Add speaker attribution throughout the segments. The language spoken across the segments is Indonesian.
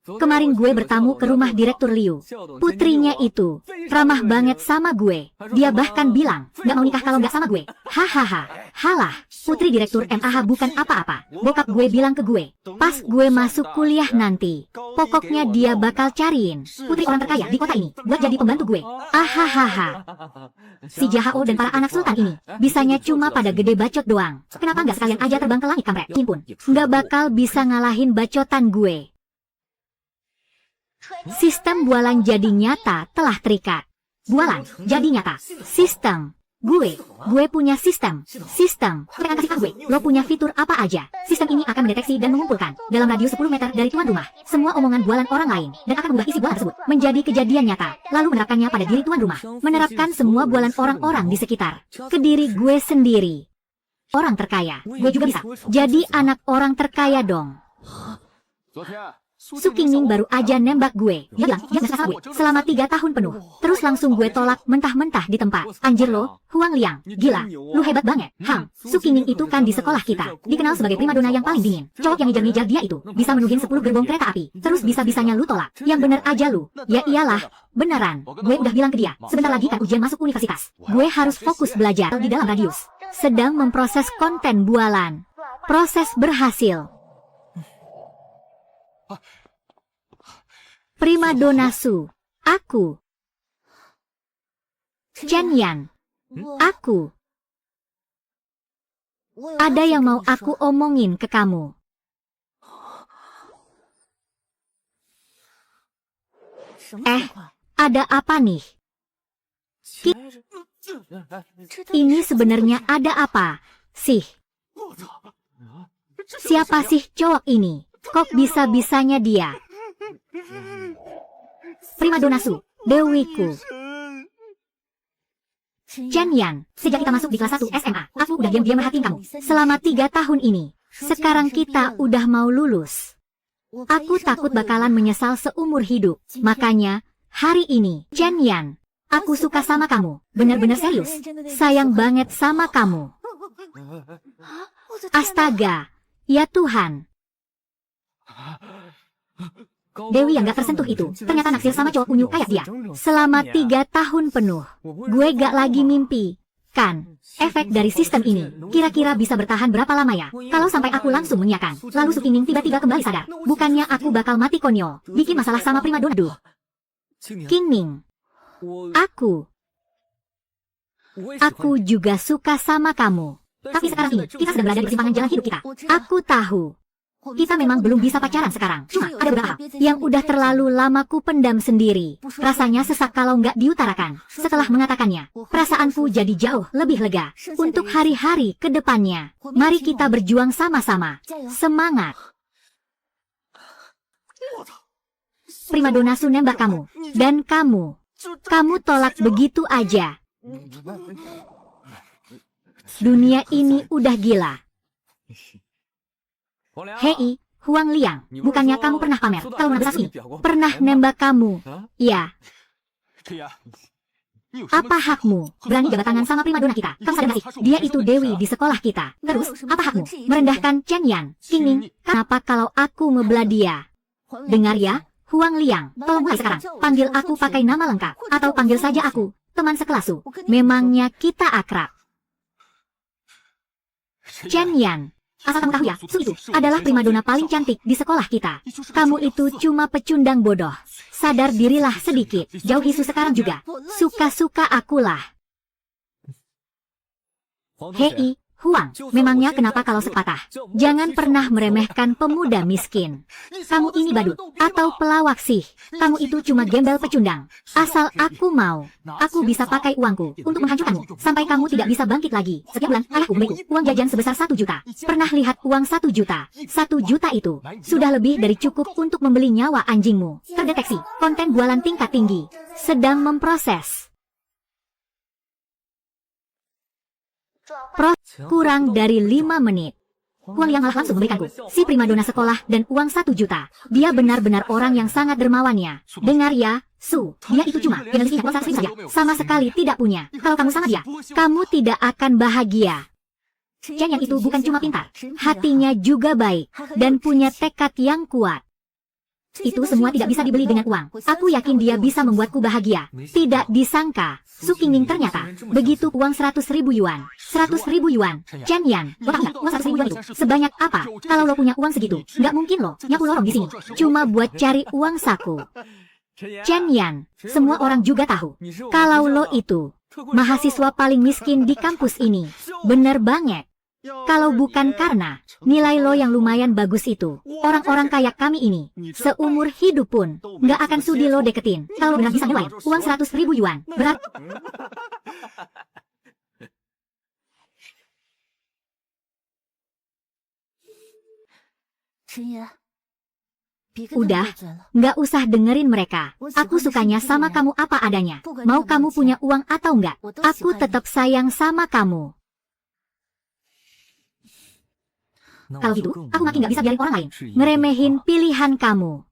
Speaker 1: Kemarin gue bertamu ke rumah Direktur Liu. Putrinya itu ramah banget sama gue. Dia bahkan bilang, nggak mau nikah kalau nggak sama gue. Hahaha. Halah, putri Direktur MAH bukan apa-apa. Bokap gue bilang ke gue, pas gue masuk kuliah nanti, pokoknya dia bakal cariin putri orang terkaya di kota ini buat jadi pembantu gue. Ahahaha. Si Jahao dan para anak sultan ini bisanya cuma pada gede bacot doang. Kenapa nggak sekalian aja terbang ke langit, kampret? Impun, nggak bakal bisa ngalahin bacotan gue. Sistem bualan jadi nyata telah terikat. Bualan jadi nyata. Sistem. Gue punya sistem. Mereka kasih tahu gue, lo punya fitur apa aja. Sistem ini akan mendeteksi dan mengumpulkan dalam radius 10 meter dari tuan rumah semua omongan bualan orang lain dan akan mengubah isi bualan tersebut menjadi kejadian nyata. Lalu menerapkannya pada diri tuan rumah. Menerapkan semua bualan orang-orang di sekitar ke diri gue sendiri. Orang terkaya, gue juga bisa jadi anak orang terkaya dong. Su Qingming baru aja nembak gue. Dia bilang, dia gak suka gue selama 3 tahun penuh. Terus langsung gue tolak mentah-mentah di tempat. Anjir lo, Huang Liang, gila, lu hebat banget. Su Qingming itu kan di sekolah kita dikenal sebagai primadona yang paling dingin. Cowok yang ngejar-ngejar dia itu bisa menuhin 10 gerbong kereta api. Terus bisa-bisanya lu tolak. Yang bener aja lu. Ya iyalah, beneran. Gue udah bilang ke dia, sebentar lagi kan ujian masuk universitas. Gue harus fokus belajar di dalam radius. Sedang memproses konten bualan. Proses berhasil. Primadona Su, aku. Chen Yan, aku. Ada yang mau aku omongin ke kamu. Ada apa nih? Ini sebenarnya ada apa sih? Siapa sih cowok ini? Kok bisa-bisanya dia? Primadona Su, dewiku. Chen Yan, sejak kita masuk di kelas 1 SMA, aku udah diam-diam merhatiin kamu. Selama 3 tahun ini. Sekarang kita udah mau lulus. Aku takut bakalan menyesal seumur hidup. Makanya, hari ini, Chen Yan, aku suka sama kamu. Bener-bener serius. Sayang banget sama kamu. Astaga, ya Tuhan. Dewi yang gak tersentuh itu ternyata naksir sama cowok unyu kayak dia. Selama 3 tahun penuh, gue gak lagi mimpi. Kan, efek dari sistem ini kira-kira bisa bertahan berapa lama ya? Kalau sampai aku langsung mengiyakan, lalu Su Qingming tiba-tiba kembali sadar. Bukannya aku bakal mati konyol, bikin masalah sama primadona. Duh. Qingming, aku juga suka sama kamu. Tapi sekarang ini, kita sedang berada di persimpangan jalan hidup kita. Aku tahu. Kita memang belum bisa pacaran sekarang. Cuma ada beberapa hal yang udah terlalu lama ku pendam sendiri. Rasanya sesak kalau nggak diutarakan. Setelah mengatakannya, perasaanku jadi jauh lebih lega. Untuk hari-hari ke depannya, mari kita berjuang sama-sama. Semangat. Primadona Su nembak kamu. Dan kamu tolak begitu aja. Dunia ini udah gila. Hei, Huang Liang, bukannya kamu pernah pamer kalau nabrak ini? Pernah nembak kamu? Ya. Apa hakmu berani jabat tangan sama primadona kita? Kamu sadar gak sih? Dia itu dewi di sekolah kita. Terus, apa hakmu merendahkan Chen Yan? Qingming, kenapa kalau aku ngebelah dia? Dengar ya, Huang Liang, tolong mulai sekarang panggil aku pakai nama lengkap. Atau panggil saja aku, teman sekelas Su. Memangnya kita akrab. Chen Yan. Asal kamu tahu ya, Su itu adalah primadona paling cantik di sekolah kita. Kamu itu cuma pecundang bodoh. Sadar dirilah sedikit. Jauhi Su sekarang juga. Suka-suka akulah. Hei, Huang, memangnya kenapa kalau sepatah? Jangan pernah meremehkan pemuda miskin. Kamu ini badut atau pelawak sih? Kamu itu cuma gembel pecundang. Asal aku mau, aku bisa pakai uangku untuk menghancurkanmu sampai kamu tidak bisa bangkit lagi. Setiap bulan ayahku memberiku uang jajan sebesar 1 juta. Pernah lihat uang 1 juta? 1 juta itu sudah lebih dari cukup untuk membeli nyawa anjingmu. Terdeteksi konten bualan tingkat tinggi. Sedang memproses. Kurang dari 5 menit. Huang Liang malah langsung memberikanku si primadona sekolah dan uang 1 juta. Dia benar-benar orang yang sangat dermawannya. Dengar ya, Su, dia itu cuma memiliki uang 100 saja. Sama sekali tidak punya. Kalau kamu sama dia, kamu tidak akan bahagia. Chen yang itu bukan cuma pintar, hatinya juga baik dan punya tekad yang kuat. Itu semua tidak bisa dibeli dengan uang. Aku yakin dia bisa membuatku bahagia. Tidak disangka, Su Qingming ternyata begitu uang 100.000 yuan. 100.000 yuan. Chen Yan, lo tahu nggak uang 100.000 yuan itu sebanyak apa? Kalau lo punya uang segitu, nggak mungkin lo nyapu lorong di sini. Cuma buat cari uang saku. Chen Yan, semua orang juga tahu. Kalau lo itu mahasiswa paling miskin di kampus ini. Bener banget. Kalau bukan karena nilai lo yang lumayan bagus itu, orang-orang kayak kami ini, seumur hidup pun, nggak akan sudi lo deketin. Kalau lo benar bisa nilai uang 100.000 yuan, berat. Udah, nggak usah dengerin mereka. Aku sukanya sama kamu apa adanya. Mau kamu punya uang atau nggak, aku tetap sayang sama kamu. Kalau gitu, aku makin nggak bisa biarin orang lain ngeremehin pilihan kamu.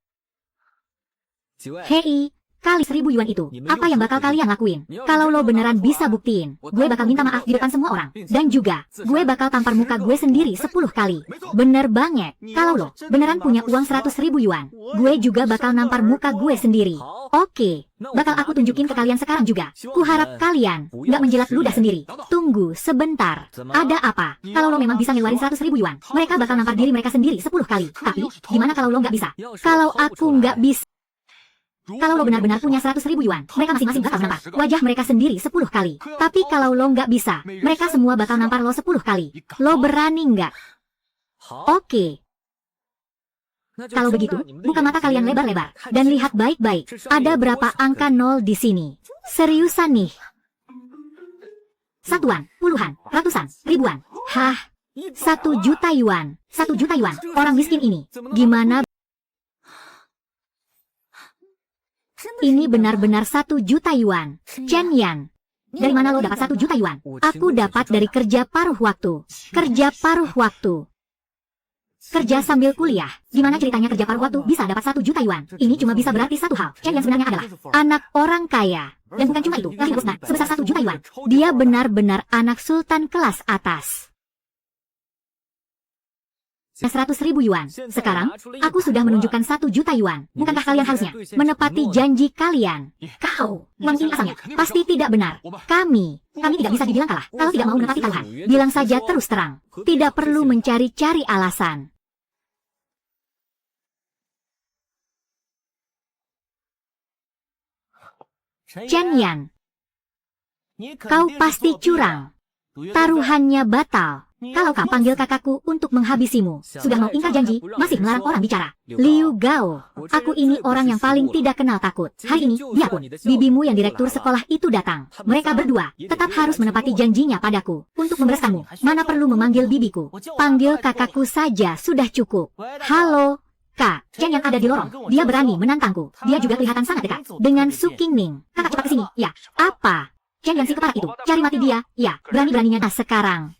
Speaker 1: Hei, kali 1.000 yuan itu, apa yang bakal kalian lakuin? Kalau lo beneran bisa buktiin, gue bakal minta maaf di depan semua orang. Dan juga, gue bakal tampar muka gue sendiri 10 kali. Bener banget, kalau lo beneran punya uang 100.000 yuan, gue juga bakal nampar muka gue sendiri. Oke, bakal aku tunjukin ke kalian sekarang juga. Kuharap kalian nggak menjilat ludah sendiri. Tunggu sebentar, ada apa? Kalau lo memang bisa ngeluarin 100.000 yuan, mereka bakal nampar diri mereka sendiri 10 kali. Tapi, gimana kalau lo nggak bisa? Kalau aku nggak bisa, kalau lo benar-benar punya 100.000 yuan, mereka masing-masing bakal nampar wajah mereka sendiri 10 kali. Tapi kalau lo nggak bisa, mereka semua bakal nampar lo 10 kali. Lo berani nggak? Oke. Kalau begitu, buka mata kalian lebar-lebar, dan lihat baik-baik, ada berapa angka 0 di sini. Seriusan nih. Satuan, puluhan, ratusan, ribuan. Hah? 1 juta yuan. 1 juta yuan, orang miskin ini. Gimana? Ini benar-benar 1 juta yuan. Chen Yan, dari mana lo dapat 1 juta yuan? Aku dapat dari kerja paruh waktu. Kerja paruh waktu. Kerja sambil kuliah. Gimana ceritanya kerja paruh waktu bisa dapat 1 juta yuan? Ini cuma bisa berarti satu hal. Chen Yan sebenarnya adalah anak orang kaya. Dan bukan cuma itu, gaji bosnya sebesar 1 juta yuan. Dia benar-benar anak sultan kelas atas. 100.000 yuan. Sekarang, aku sudah menunjukkan 1 juta yuan. Bukankah kalian harusnya menepati janji kalian? Kau, uang ini asalnya pasti tidak benar. Kami tidak bisa dibilang kalah kalau tidak mau menepati taruhan. Bilang saja terus terang. Tidak perlu mencari-cari alasan. Chen Yan, kau pasti curang. Taruhannya batal. Kalau kau panggil kakakku untuk menghabisimu, sudah mau ingkar janji, masih melarang orang bicara. Liu Gao, aku ini orang yang paling tidak kenal takut. Hari ini, dia pun, bibimu yang direktur sekolah itu datang. Mereka berdua, tetap harus menepati janjinya padaku. Untuk memberas kamu, mana perlu memanggil bibiku. Panggil kakakku saja sudah cukup. Halo, Kak, Chen yang ada di lorong. Dia berani menantangku. Dia juga kelihatan sangat dekat dengan Su Qingming. Kakak cepat kesini. Ya, apa? Chen Yan si kepala itu, cari mati dia. Ya, berani-beraninya. Nah sekarang.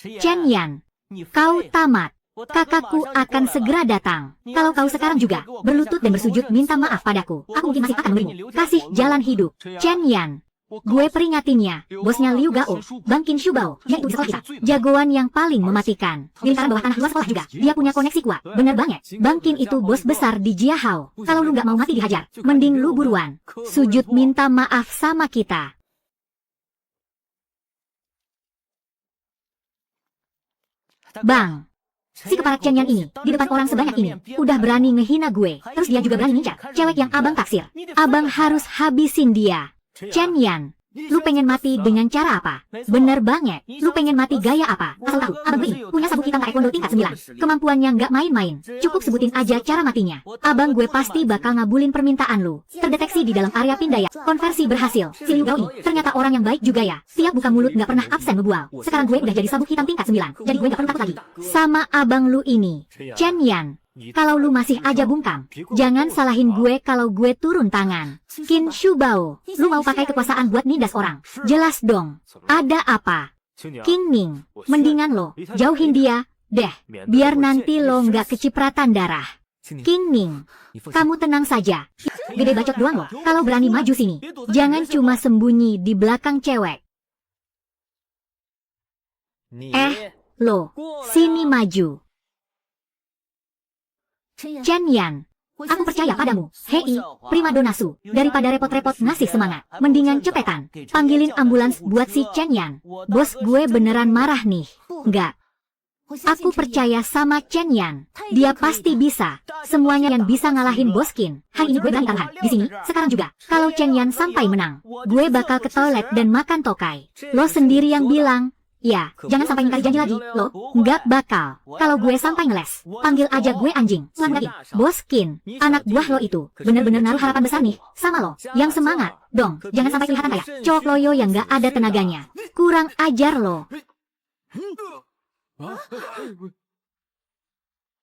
Speaker 1: Chen Yan, kau tamat. Kakakku akan segera datang. Kalau kau sekarang juga berlutut dan bersujud minta maaf padaku, aku mungkin masih akan memberimu kasih jalan hidup. Chen Yan, gue peringatinnya, bosnya Liu Gao, Bang Qin Shubao, yaitu di sekolah kita, jagoan yang paling mematikan. Di lingkaran bawah tanah luar sekolah juga, dia punya koneksi kuat. Bener banget, Bang Qin itu bos besar di Jiahao. Kalau lu nggak mau mati dihajar, mending lu buruan sujud minta maaf sama kita. Bang, si kepala Chen Yan ini, di depan orang sebanyak ini, udah berani ngehina gue. Terus dia juga berani ngincar cewek yang abang taksir. Abang harus habisin dia. Chen Yan, lu pengen mati dengan cara apa? Bener banget, lu pengen mati gaya apa? Asal tahu, abang gue ini punya sabuk hitam taekwondo tingkat 9. Kemampuannya nggak main-main. Cukup sebutin aja cara matinya. Abang gue pasti bakal ngabulin permintaan lu. Terdeteksi di dalam area pindaya. Konversi berhasil. Si Liu Gao ini ternyata orang yang baik juga ya. Tiap buka mulut nggak pernah absen ngebual. Sekarang gue udah jadi sabuk hitam tingkat 9. Jadi gue nggak perlu takut lagi sama abang lu ini. Chen Yan, kalau lu masih aja bungkam, jangan salahin gue kalau gue turun tangan. Qin Shubao, lu mau pakai kekuasaan buat nindas orang? Jelas dong. Ada apa? Qingming, mendingan lo jauhin dia deh, biar nanti lo nggak kecipratan darah. Qingming, kamu tenang saja. Gede bacot doang lo. Kalau berani maju sini, jangan cuma sembunyi di belakang cewek. Lo, sini maju. Chen Yan, Aku percaya padamu, Hei, primadona Su. Daripada repot-repot ngasih semangat, mendingan cepetan panggilin ambulans buat si Chen Yan. Bos gue beneran marah nih. Enggak. Aku percaya sama Chen Yan. Dia pasti bisa. Semuanya yang bisa ngalahin Bos Qin. Hari ini gue berani taruhan di sini, sekarang juga. Kalau Chen Yan sampai menang, gue bakal ke toilet dan makan tokai. Lo sendiri yang bilang. Ya, jangan sampai ingkari janji lagi, lo. Nggak bakal. Kalau gue sampai ngeles, panggil aja gue anjing. Ulang lagi, Bos Qin, anak buah lo itu, bener-bener naruh harapan besar nih, sama lo. Yang semangat, dong. Jangan sampai kelihatan kayak cowok loyo yang nggak ada tenaganya. Kurang ajar lo.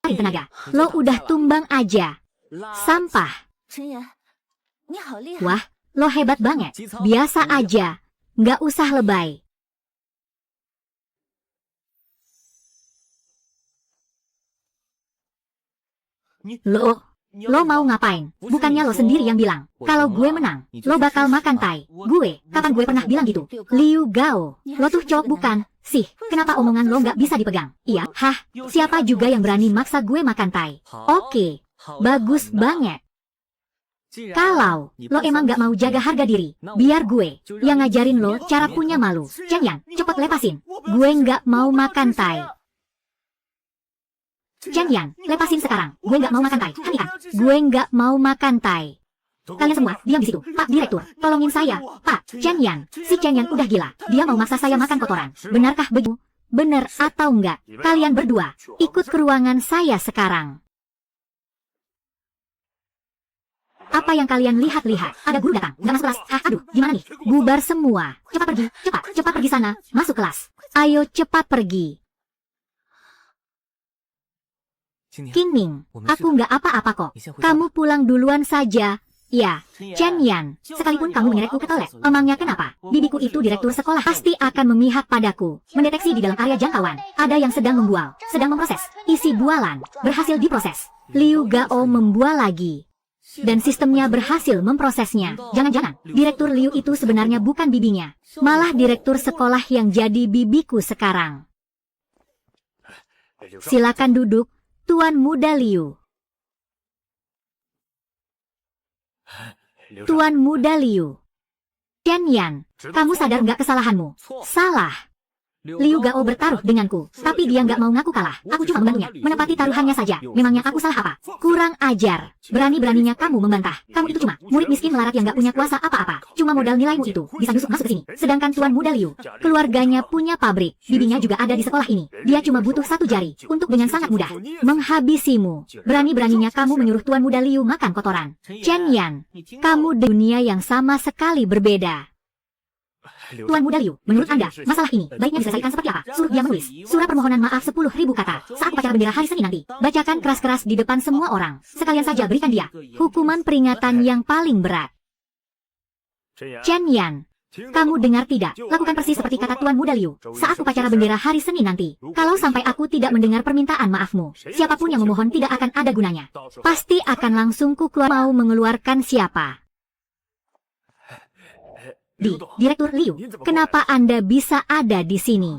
Speaker 1: Cari tenaga, lo udah tumbang aja. Sampah. Wah, lo hebat banget. Biasa aja. Nggak usah lebay. Lo mau ngapain? Bukannya lo sendiri yang bilang, kalau gue menang, lo bakal makan tai. Gue, kapan gue pernah bilang gitu? Liu Gao, lo tuh cowok bukan? Sih, kenapa omongan lo nggak bisa dipegang? Iya, hah, siapa juga yang berani maksa gue makan tai? Oke, bagus banget. Kalau lo emang nggak mau jaga harga diri, biar gue yang ngajarin lo cara punya malu. Chen Yan, cepet lepasin. Gue nggak mau makan tai. Chen Yan, lepasin sekarang. Gue nggak mau makan tai. Hentikan. Gue nggak mau makan tai. Kalian semua, diam di situ. Pak Direktur, tolongin saya. Pak, Chen Yan. Si Chen Yan udah gila. Dia mau maksa saya makan kotoran. Benarkah begitu? Bener atau enggak? Kalian berdua, ikut ke ruangan saya sekarang. Apa yang kalian lihat-lihat? Ada guru datang. Nggak masuk kelas. Aduh, gimana nih? Bubar semua. Cepat pergi. Cepat pergi sana. Masuk kelas. Ayo cepat pergi. Qingning, aku nggak apa-apa kok. Kamu pulang duluan saja. Ya, Chen Yan, sekalipun kamu menyeretku ke toilet, emangnya kenapa? Bibiku itu direktur sekolah pasti akan memihak padaku. Mendeteksi di dalam area jangkauan, ada yang sedang membual, sedang memproses. Isi bualan, berhasil diproses. Liu Gao membual lagi. Dan sistemnya berhasil memprosesnya. Jangan-jangan, Direktur Liu itu sebenarnya bukan bibinya. Malah direktur sekolah yang jadi bibiku sekarang. Silakan duduk, Tuan Muda Liu. Tuan Muda Liu. Chen Yan, kamu sadar nggak kesalahanmu? Salah. Liu Gao bertaruh denganku, tapi dia nggak mau ngaku kalah. Aku cuma membantunya, menepati taruhannya saja. Memangnya aku salah apa? Kurang ajar. Berani-beraninya kamu membantah. Kamu itu cuma murid miskin melarat yang nggak punya kuasa apa-apa. Cuma modal nilaimu itu bisa masuk ke sini. Sedangkan Tuan Muda Liu, keluarganya punya pabrik. Bibinya juga ada di sekolah ini. Dia cuma butuh satu jari untuk dengan sangat mudah menghabisimu. Berani-beraninya kamu menyuruh Tuan Muda Liu makan kotoran. Chen Yan, kamu di dunia yang sama sekali berbeda. Tuan Muda Liu, menurut Anda, masalah ini baiknya diselesaikan seperti apa? Suruh dia menulis surat permohonan maaf 10.000 kata saat upacara bendera hari Senin nanti. Bacakan keras-keras di depan semua orang. Sekalian saja berikan dia hukuman peringatan yang paling berat. Chen Yan, kamu dengar tidak? Lakukan persis seperti kata Tuan Muda Liu saat upacara bendera hari Senin nanti. Kalau sampai aku tidak mendengar permintaan maafmu, siapapun yang memohon tidak akan ada gunanya. Pasti akan langsung ku keluar. Mau mengeluarkan siapa? Direktur Liu, kenapa Anda bisa ada di sini?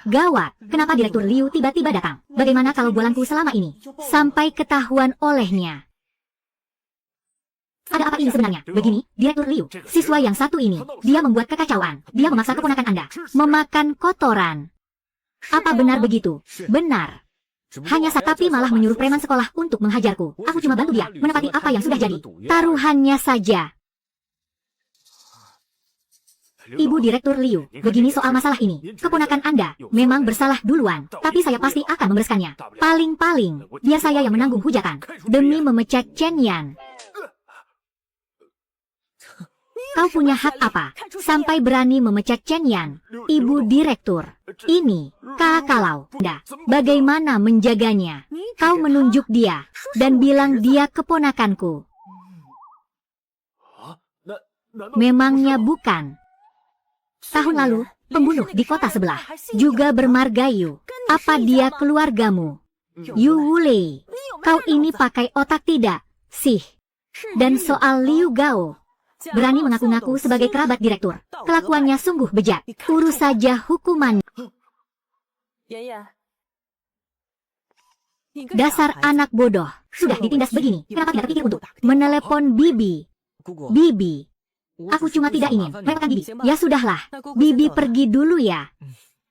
Speaker 1: Gawat, kenapa Direktur Liu tiba-tiba datang? Bagaimana kalau bualanku selama ini sampai ketahuan olehnya? Ada apa ini sebenarnya? Begini, Direktur Liu, siswa yang satu ini, dia membuat kekacauan. Dia memaksa keponakan Anda memakan kotoran. Apa benar begitu? Benar. Hanya tapi malah menyuruh preman sekolah untuk menghajarku. Aku cuma bantu dia menepati apa yang sudah jadi. Taruhannya saja. Ibu Direktur Liu, begini soal masalah ini. Keponakan Anda memang bersalah duluan, tapi saya pasti akan membereskannya. Paling-paling, biar saya yang menanggung hujatan. Demi memecat Chen Yan. Kau punya hak apa? Sampai berani memecat Chen Yan, Ibu Direktur. Ini, kalau Anda, bagaimana menjaganya? Kau menunjuk dia, dan bilang dia keponakanku. Memangnya bukan? Tahun lalu, pembunuh di kota sebelah juga bermargayu. Apa dia keluargamu? Yu Wulei, kau ini pakai otak tidak, sih? Dan soal Liu Gao, berani mengaku-ngaku sebagai kerabat direktur. Kelakuannya sungguh bejat. Urus saja hukuman. Dasar anak bodoh. Sudah ditindas begini, kenapa tidak terpikir untuk menelepon Bibi? Bibi. Aku cuma tidak ingin merepotkan Bibi. Ya sudahlah, Bibi pergi dulu ya.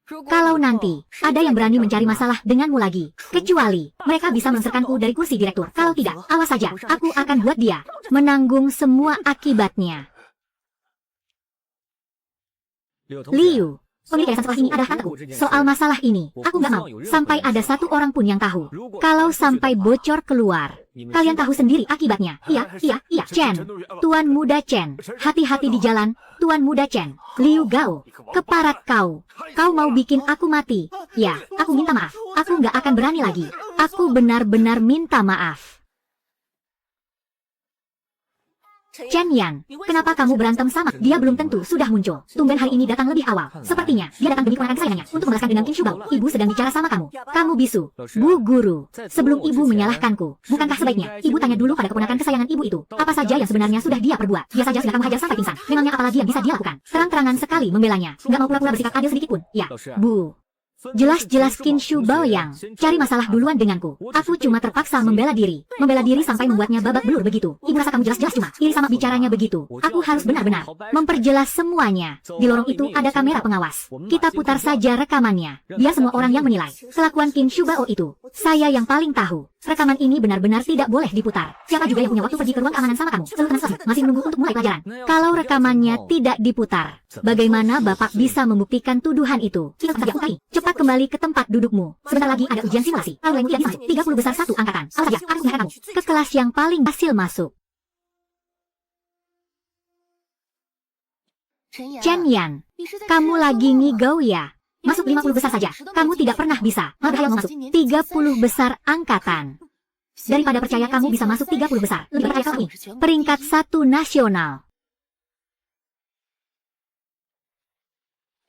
Speaker 1: Kalau nanti ada yang berani mencari masalah denganmu lagi, kecuali mereka bisa melengsarkanku dari kursi direktur. Kalau tidak, awas saja, aku akan buat dia menanggung semua akibatnya. Liu, pemilik yayasan sekolah ini adalah tanteku. Soal masalah ini, aku nggak mau sampai ada satu orang pun yang tahu. Kalau sampai bocor keluar, kalian tahu sendiri akibatnya. Iya, Chen. Tuan Muda Chen, hati-hati di jalan, Tuan Muda Chen. Liu Gao, keparat kau. Kau mau bikin aku mati. Ya, aku minta maaf. Aku nggak akan berani lagi. Aku benar-benar minta maaf. Chen Yan, kenapa kamu berantem sama? Dia belum tentu sudah muncul. Tumben hari ini datang lebih awal. Sepertinya, dia datang demi keponakan kesayangannya untuk membalaskan dendam Qin Shubao. Ibu sedang bicara sama kamu. Kamu bisu. Bu Guru, sebelum ibu menyalahkanku, bukankah sebaiknya ibu tanya dulu pada keponakan kesayangan ibu itu, apa saja yang sebenarnya sudah dia perbuat? Dia saja sudah kamu hajar sampai pingsan. Memangnya apalagi yang bisa dia lakukan? Terang-terangan sekali membelanya. Nggak mau pura-pura bersikap adil sedikit pun. Ya, Bu. Jelas-jelas Qin Shubao yang cari masalah duluan denganku. Aku cuma terpaksa membela diri. Membela diri sampai membuatnya babak belur begitu. Ibu rasa kamu jelas-jelas cuma iri sama bicaranya begitu. Aku harus benar-benar memperjelas semuanya. Di lorong itu ada kamera pengawas. Kita putar saja rekamannya. Biar semua orang yang menilai kelakuan Qin Shubao itu. Saya yang paling tahu. Rekaman ini benar-benar tidak boleh diputar. Siapa juga yang punya waktu pergi ke ruang keamanan sama kamu? Seluruh tenang masih menunggu untuk mulai pelajaran. Kalau rekamannya tidak diputar, bagaimana Bapak bisa membuktikan tuduhan itu? Kita saja utai. Cepat kembali ke tempat dudukmu. Sebentar lagi ada ujian simulasi. Kalau yang tidak masuk, 30 besar satu angkatan. Awas saja, aku menyerahkan kamu ke kelas yang paling hasil masuk. Chen Yan, kamu lagi ngigau ya? Masuk 50 besar saja. Kamu tidak pernah bisa. Malah mau masuk 30 besar angkatan. Daripada percaya kamu bisa masuk 30 besar, lebih percaya kamu ini. Peringkat 1 nasional.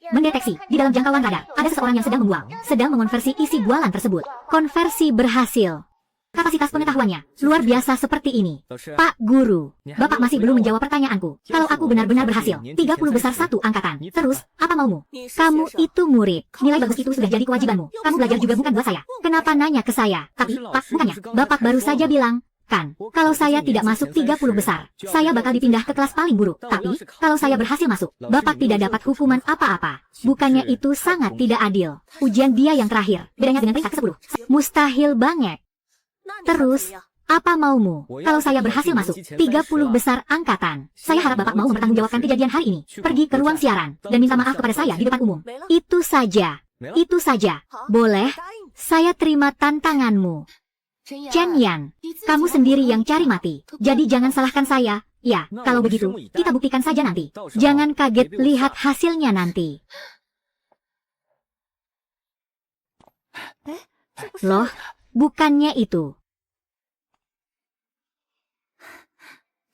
Speaker 1: Mendeteksi, di dalam jangkauan radar, ada seseorang yang sedang membual, sedang mengonversi isi bualan tersebut. Konversi berhasil. Kapasitas pengetahuannya luar biasa seperti ini. Pak Guru, Bapak masih belum menjawab pertanyaanku. Kalau aku benar-benar berhasil, 30 besar satu angkatan. Terus, apa maumu? Kamu itu murid. Nilai bagus itu sudah jadi kewajibanmu. Kamu belajar juga bukan buat saya. Kenapa nanya ke saya? Tapi, Pak, bukannya. Bapak baru saja bilang, kan, kalau saya tidak masuk 30 besar, saya bakal dipindah ke kelas paling buruk. Tapi, kalau saya berhasil masuk, Bapak tidak dapat hukuman apa-apa. Bukannya itu sangat tidak adil. Ujian dia yang terakhir, bedanya dengan peringkat ke-10. Mustahil banget. Terus, apa maumu? Kalau saya berhasil masuk 30 besar angkatan, saya harap Bapak mau mempertanggungjawabkan kejadian hari ini. Pergi ke ruang siaran, dan minta maaf kepada saya di depan umum. Itu saja. Itu saja. Boleh? Saya terima tantanganmu. Chen Yan, kamu sendiri yang cari mati. Jadi jangan salahkan saya. Ya, kalau begitu, kita buktikan saja nanti. Jangan kaget lihat hasilnya nanti. Loh, bukannya itu.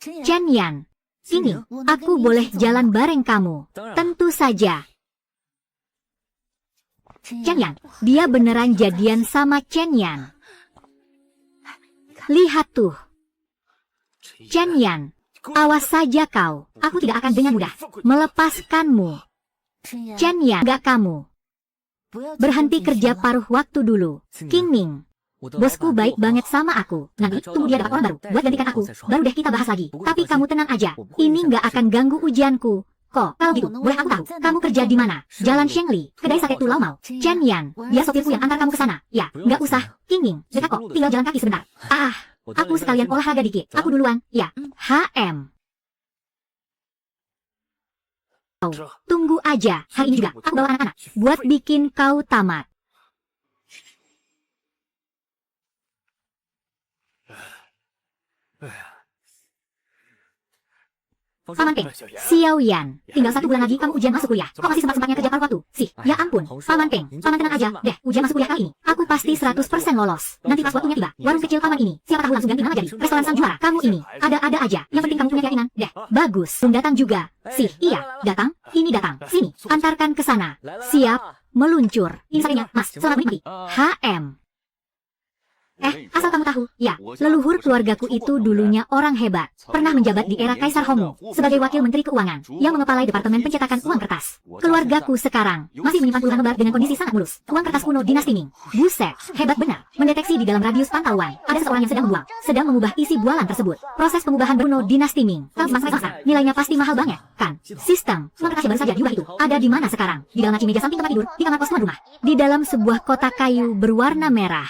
Speaker 1: Chen Yan, sini, aku boleh jalan bareng kamu. Tentu saja. Chen Yan, dia beneran jadian sama Chen Yan. Lihat tuh. Chen Yan, awas saja kau. Aku tidak akan dengan mudah melepaskanmu. Chen Yan, gak kamu. Berhenti kerja paruh waktu dulu. King Ning. Bosku baik banget sama aku. Nanti tunggu dia dapat orang baru buat gantikan aku. Baru deh kita bahas lagi. Tapi kamu tenang aja. Ini nggak akan ganggu ujianku. Kok, kalau gitu, boleh aku tahu, kamu kerja di mana? Jalan Shengli, kedai sate Tulau Mau. Chen Yan, dia sopirku yang antar kamu ke sana. Ya, nggak usah. King Ning, dekat kok, tinggal jalan kaki sebentar. Aku sekalian olahraga dikit. Aku duluan. Ya, HM. Tunggu aja, hari ini juga aku bawa anak-anak buat bikin kau tamat. Paman Peng, Xiao Yan, tinggal 1 bulan lagi kamu ujian masuk kuliah. Kok masih sempat-sempatnya kerja paruh waktu? Sih, ya ampun, Paman Peng, Paman tenang aja, deh, ujian masuk kuliah kali ini. Aku pasti 100% lolos. Nanti pas waktunya tiba, warung kecil Paman ini, siapa tahu langsung ganti nama jadi restoran sang juara. Kamu ini, ada-ada aja, yang penting kamu punya keyakinan, deh. Bagus, belum datang juga. Sih, iya, datang, ini datang, sini, antarkan ke sana. Siap, meluncur. Ini saatnya, Mas, selamat menikmati. HM. Asal kamu tahu, ya, leluhur keluargaku itu dulunya orang hebat. Pernah menjabat di era Kaisar Hongwu sebagai wakil menteri keuangan yang mengepalai departemen pencetakan uang kertas. Keluargaku sekarang masih menyimpan puluhan lembar dengan kondisi sangat mulus. Uang kertas kuno dinasti Ming. Buset, hebat benar. Mendeteksi di dalam radius pantauan ada seseorang yang sedang mengubah isi bualan tersebut. Proses pengubahan kuno dinasti Ming. Kalau semasa nilainya pasti mahal banget, kan? Sistem uang kertas yang baru saja diubah itu ada di mana sekarang? Di dalam laci meja samping tempat tidur, di kamar kos tuan rumah. Di dalam sebuah kotak kayu berwarna merah.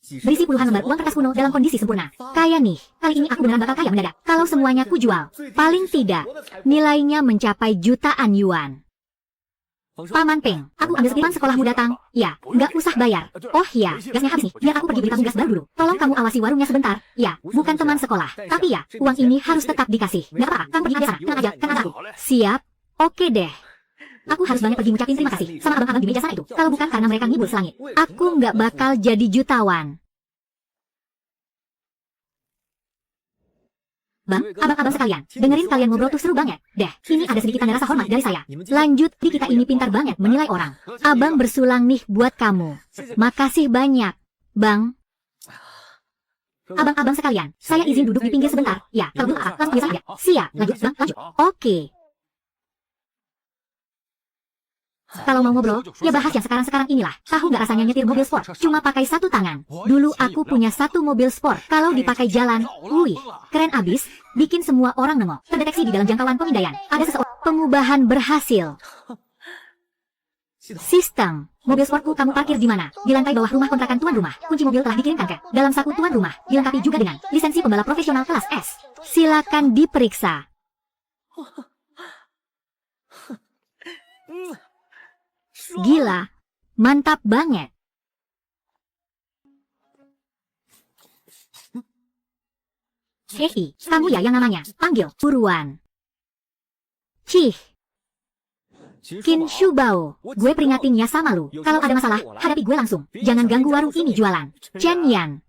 Speaker 1: Berisi puluhan lembar uang kertas kuno dalam kondisi sempurna. Kaya nih, kali ini aku beneran bakal kaya mendadak. Kalau semuanya kujual, paling tidak, nilainya mencapai jutaan yuan. Paman Peng, aku ambil sekiriman sekolahmu datang. Ya, nggak usah bayar. Oh ya, gasnya habis nih, biar aku pergi beli tabung gas baru dulu. Tolong kamu awasi warungnya sebentar. Ya, bukan teman sekolah. Tapi ya, uang ini harus tetap dikasih. Nggak apa-apa, kamu pergi aja sana. Tenang aja, kan ada aku. Siap, oke deh. Aku harus banget pergi ngucapin terima kasih sama abang-abang di meja sana itu. Kalau bukan karena mereka ngibul selangit, aku nggak bakal jadi jutawan. Bang, abang-abang sekalian, dengerin kalian ngobrol tuh seru banget. Deh, ini ada sedikit tanda rasa hormat dari saya. Lanjut, di kita ini pintar banget menilai orang. Abang bersulang nih buat kamu. Makasih banyak, Bang. Abang-abang sekalian, saya izin duduk di pinggir sebentar. Ya, kalau belum langsung biasa aja. Siap, lanjut, Bang, lanjut. Oke. Kalau mau ngobrol, ya bahas yang sekarang-sekarang inilah. Tahu nggak rasanya nyetir mobil sport? Cuma pakai satu tangan. Dulu aku punya satu mobil sport. Kalau dipakai jalan, wih, keren abis. Bikin semua orang nengok. Terdeteksi di dalam jangkauan pemindaian. Ada seseorang. Pengubahan berhasil. Sistem. Mobil sportku kamu parkir di mana? Di lantai bawah rumah kontrakan tuan rumah. Kunci mobil telah dikirimkan ke dalam saku tuan rumah. Dilengkapi juga dengan lisensi pembalap profesional kelas S. Silakan diperiksa. Gila, mantap banget. Hei, kamu ya yang namanya, panggil, buruan. Cih. Qin Shubao, gue peringatin ya sama lu. Kalau ada masalah, hadapi gue langsung. Jangan ganggu warung ini jualan. Chen Yan.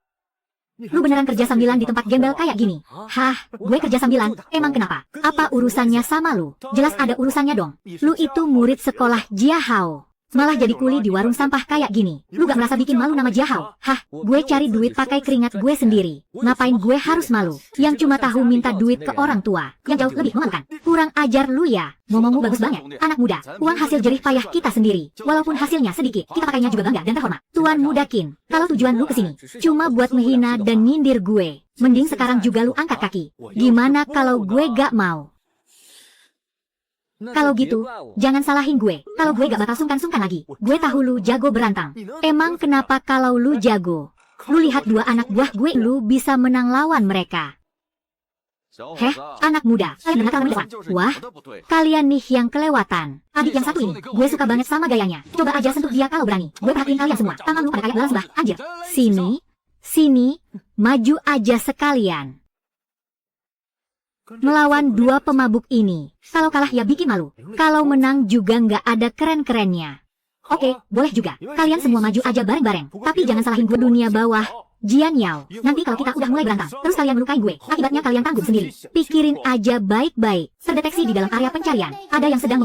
Speaker 1: Lu beneran kerja sambilan di tempat gembel kayak gini? Hah, gue kerja sambilan? Emang kenapa? Apa urusannya sama lu? Jelas ada urusannya dong. Lu itu murid sekolah Jia Hao. Malah jadi kuli di warung sampah kayak gini. Lu gak merasa bikin malu nama Jia Hao? Hah, gue cari duit pakai keringat gue sendiri. Ngapain gue harus malu? Yang cuma tahu minta duit ke orang tua. Yang jauh lebih memalukan. Kurang ajar lu ya. Ngomongmu bagus banget. Anak muda, uang hasil jerih payah kita sendiri. Walaupun hasilnya sedikit, kita pakainya juga bangga dan terhormat. Tuan muda Qin, kalau tujuan lu kesini cuma buat menghina dan nyindir gue, mending sekarang juga lu angkat kaki. Gimana kalau gue gak mau? Kalau gitu, jangan salahin gue. Kalau gue gak bakal sungkan-sungkan lagi. Gue tahu lu jago berantang. Emang kenapa kalau lu jago? Lu lihat dua anak buah gue, lu bisa menang lawan mereka. Heh, anak muda, kalian benar kalau depan. Wah, kalian nih yang kelewatan. Adik yang satu ini, gue suka banget sama gayanya. Coba aja sentuh dia kalau berani. Gue perhatiin kalian semua. Tangan lu pada kayak belas bah, anjir. Sini, maju aja sekalian. Melawan dua pemabuk ini. Kalau kalah ya bikin malu. Kalau menang juga nggak ada keren-kerennya. Oke, boleh juga. Kalian semua maju aja bareng-bareng. Tapi jangan salahin gue dunia bawah. Jian Yao, nanti kalau kita udah mulai berantem, terus kalian melukai gue, akibatnya kalian tanggung sendiri. Pikirin aja baik-baik. Terdeteksi di dalam area pencarian, ada yang sedang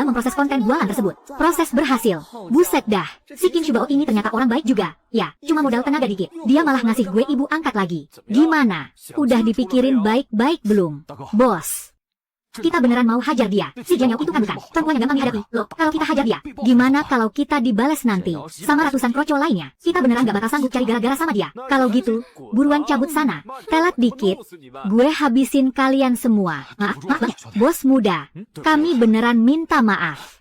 Speaker 1: memproses konten bualan tersebut. Proses berhasil. Buset dah, si Qin Shubao ini ternyata orang baik juga. Ya, cuma modal tenaga dikit. Dia malah ngasih gue ibu angkat lagi. Gimana? Udah dipikirin baik-baik belum? Bos. Kita beneran mau hajar dia. Si Jian Yao itu kan bukan perempuan yang gampang dihadapi. Loh, kalau kita hajar dia, gimana kalau kita dibales nanti sama ratusan krocol lainnya? Kita beneran gak bakal sanggup cari gara-gara sama dia. Kalau gitu, buruan cabut sana. Telat dikit, gue habisin kalian semua. Maaf, bos muda. Kami beneran minta maaf.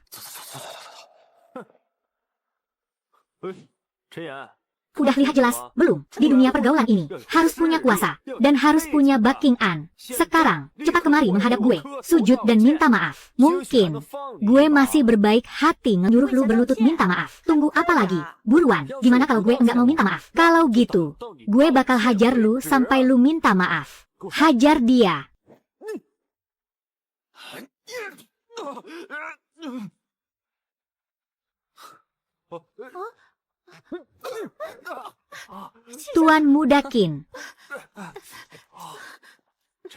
Speaker 1: Udah lihat jelas, belum? Di dunia pergaulan ini, harus punya kuasa, dan harus punya backing-an. Sekarang, cepat kemari menghadap gue, sujud dan minta maaf. Mungkin, gue masih berbaik hati nyuruh lu berlutut minta maaf. Tunggu apa lagi? Buruan, gimana kalau gue nggak mau minta maaf? Kalau gitu, gue bakal hajar lu sampai lu minta maaf. Hajar dia. Tuan muda Qin.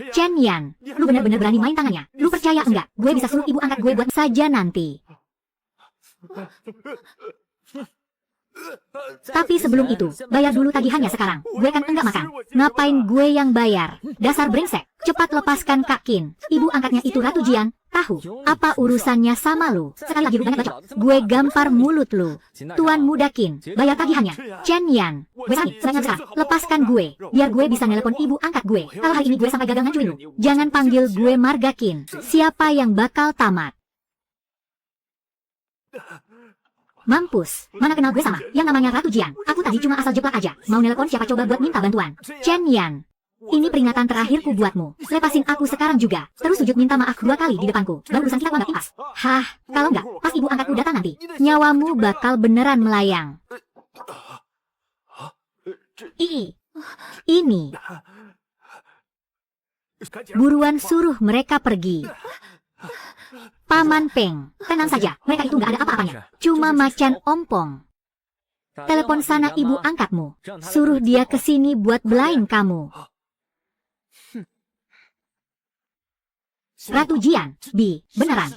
Speaker 1: Chen Yan, lu bener-bener berani main tangannya. Lu percaya enggak? Gue bisa suruh ibu angkat gue buat saja nanti. Tapi sebelum itu, bayar dulu tagihannya sekarang. Gue kan enggak makan. Ngapain gue yang bayar? Dasar brengsek. Cepat lepaskan Kak Qin. Ibu angkatnya itu Ratu Jian. Tahu, apa urusannya sama lu? Sekali lagi lu banyak bacot. Gue gampar mulut lu. Tuan Muda Qin, bayar tagihannya. Chen Yan. Gue sakit, sekarang. Lepaskan gue. Biar gue bisa nelpon ibu angkat gue. Kalau hari ini gue sampai gagal ngancuin lu. Jangan panggil gue Marga Qin. Siapa yang bakal tamat? Mampus, mana kenal gue sama yang namanya Ratu Jian. Aku tadi cuma asal jeplak aja. Mau nelpon siapa coba buat minta bantuan. Chen Yan, ini peringatan terakhirku buatmu. Lepasin aku sekarang juga. Terus sujud minta maaf 2 kali di depanku. Baru urusan kita kok nggak impas. Hah, kalau nggak, pas ibu angkatku datang nanti, nyawamu bakal beneran melayang. Ini. Buruan suruh mereka pergi. Paman Peng, tenang saja, mereka itu nggak ada apa-apanya. Cuma macan ompong. Telepon sana ibu angkatmu. Suruh dia kesini buat belain kamu. Ratu Jian, beneran,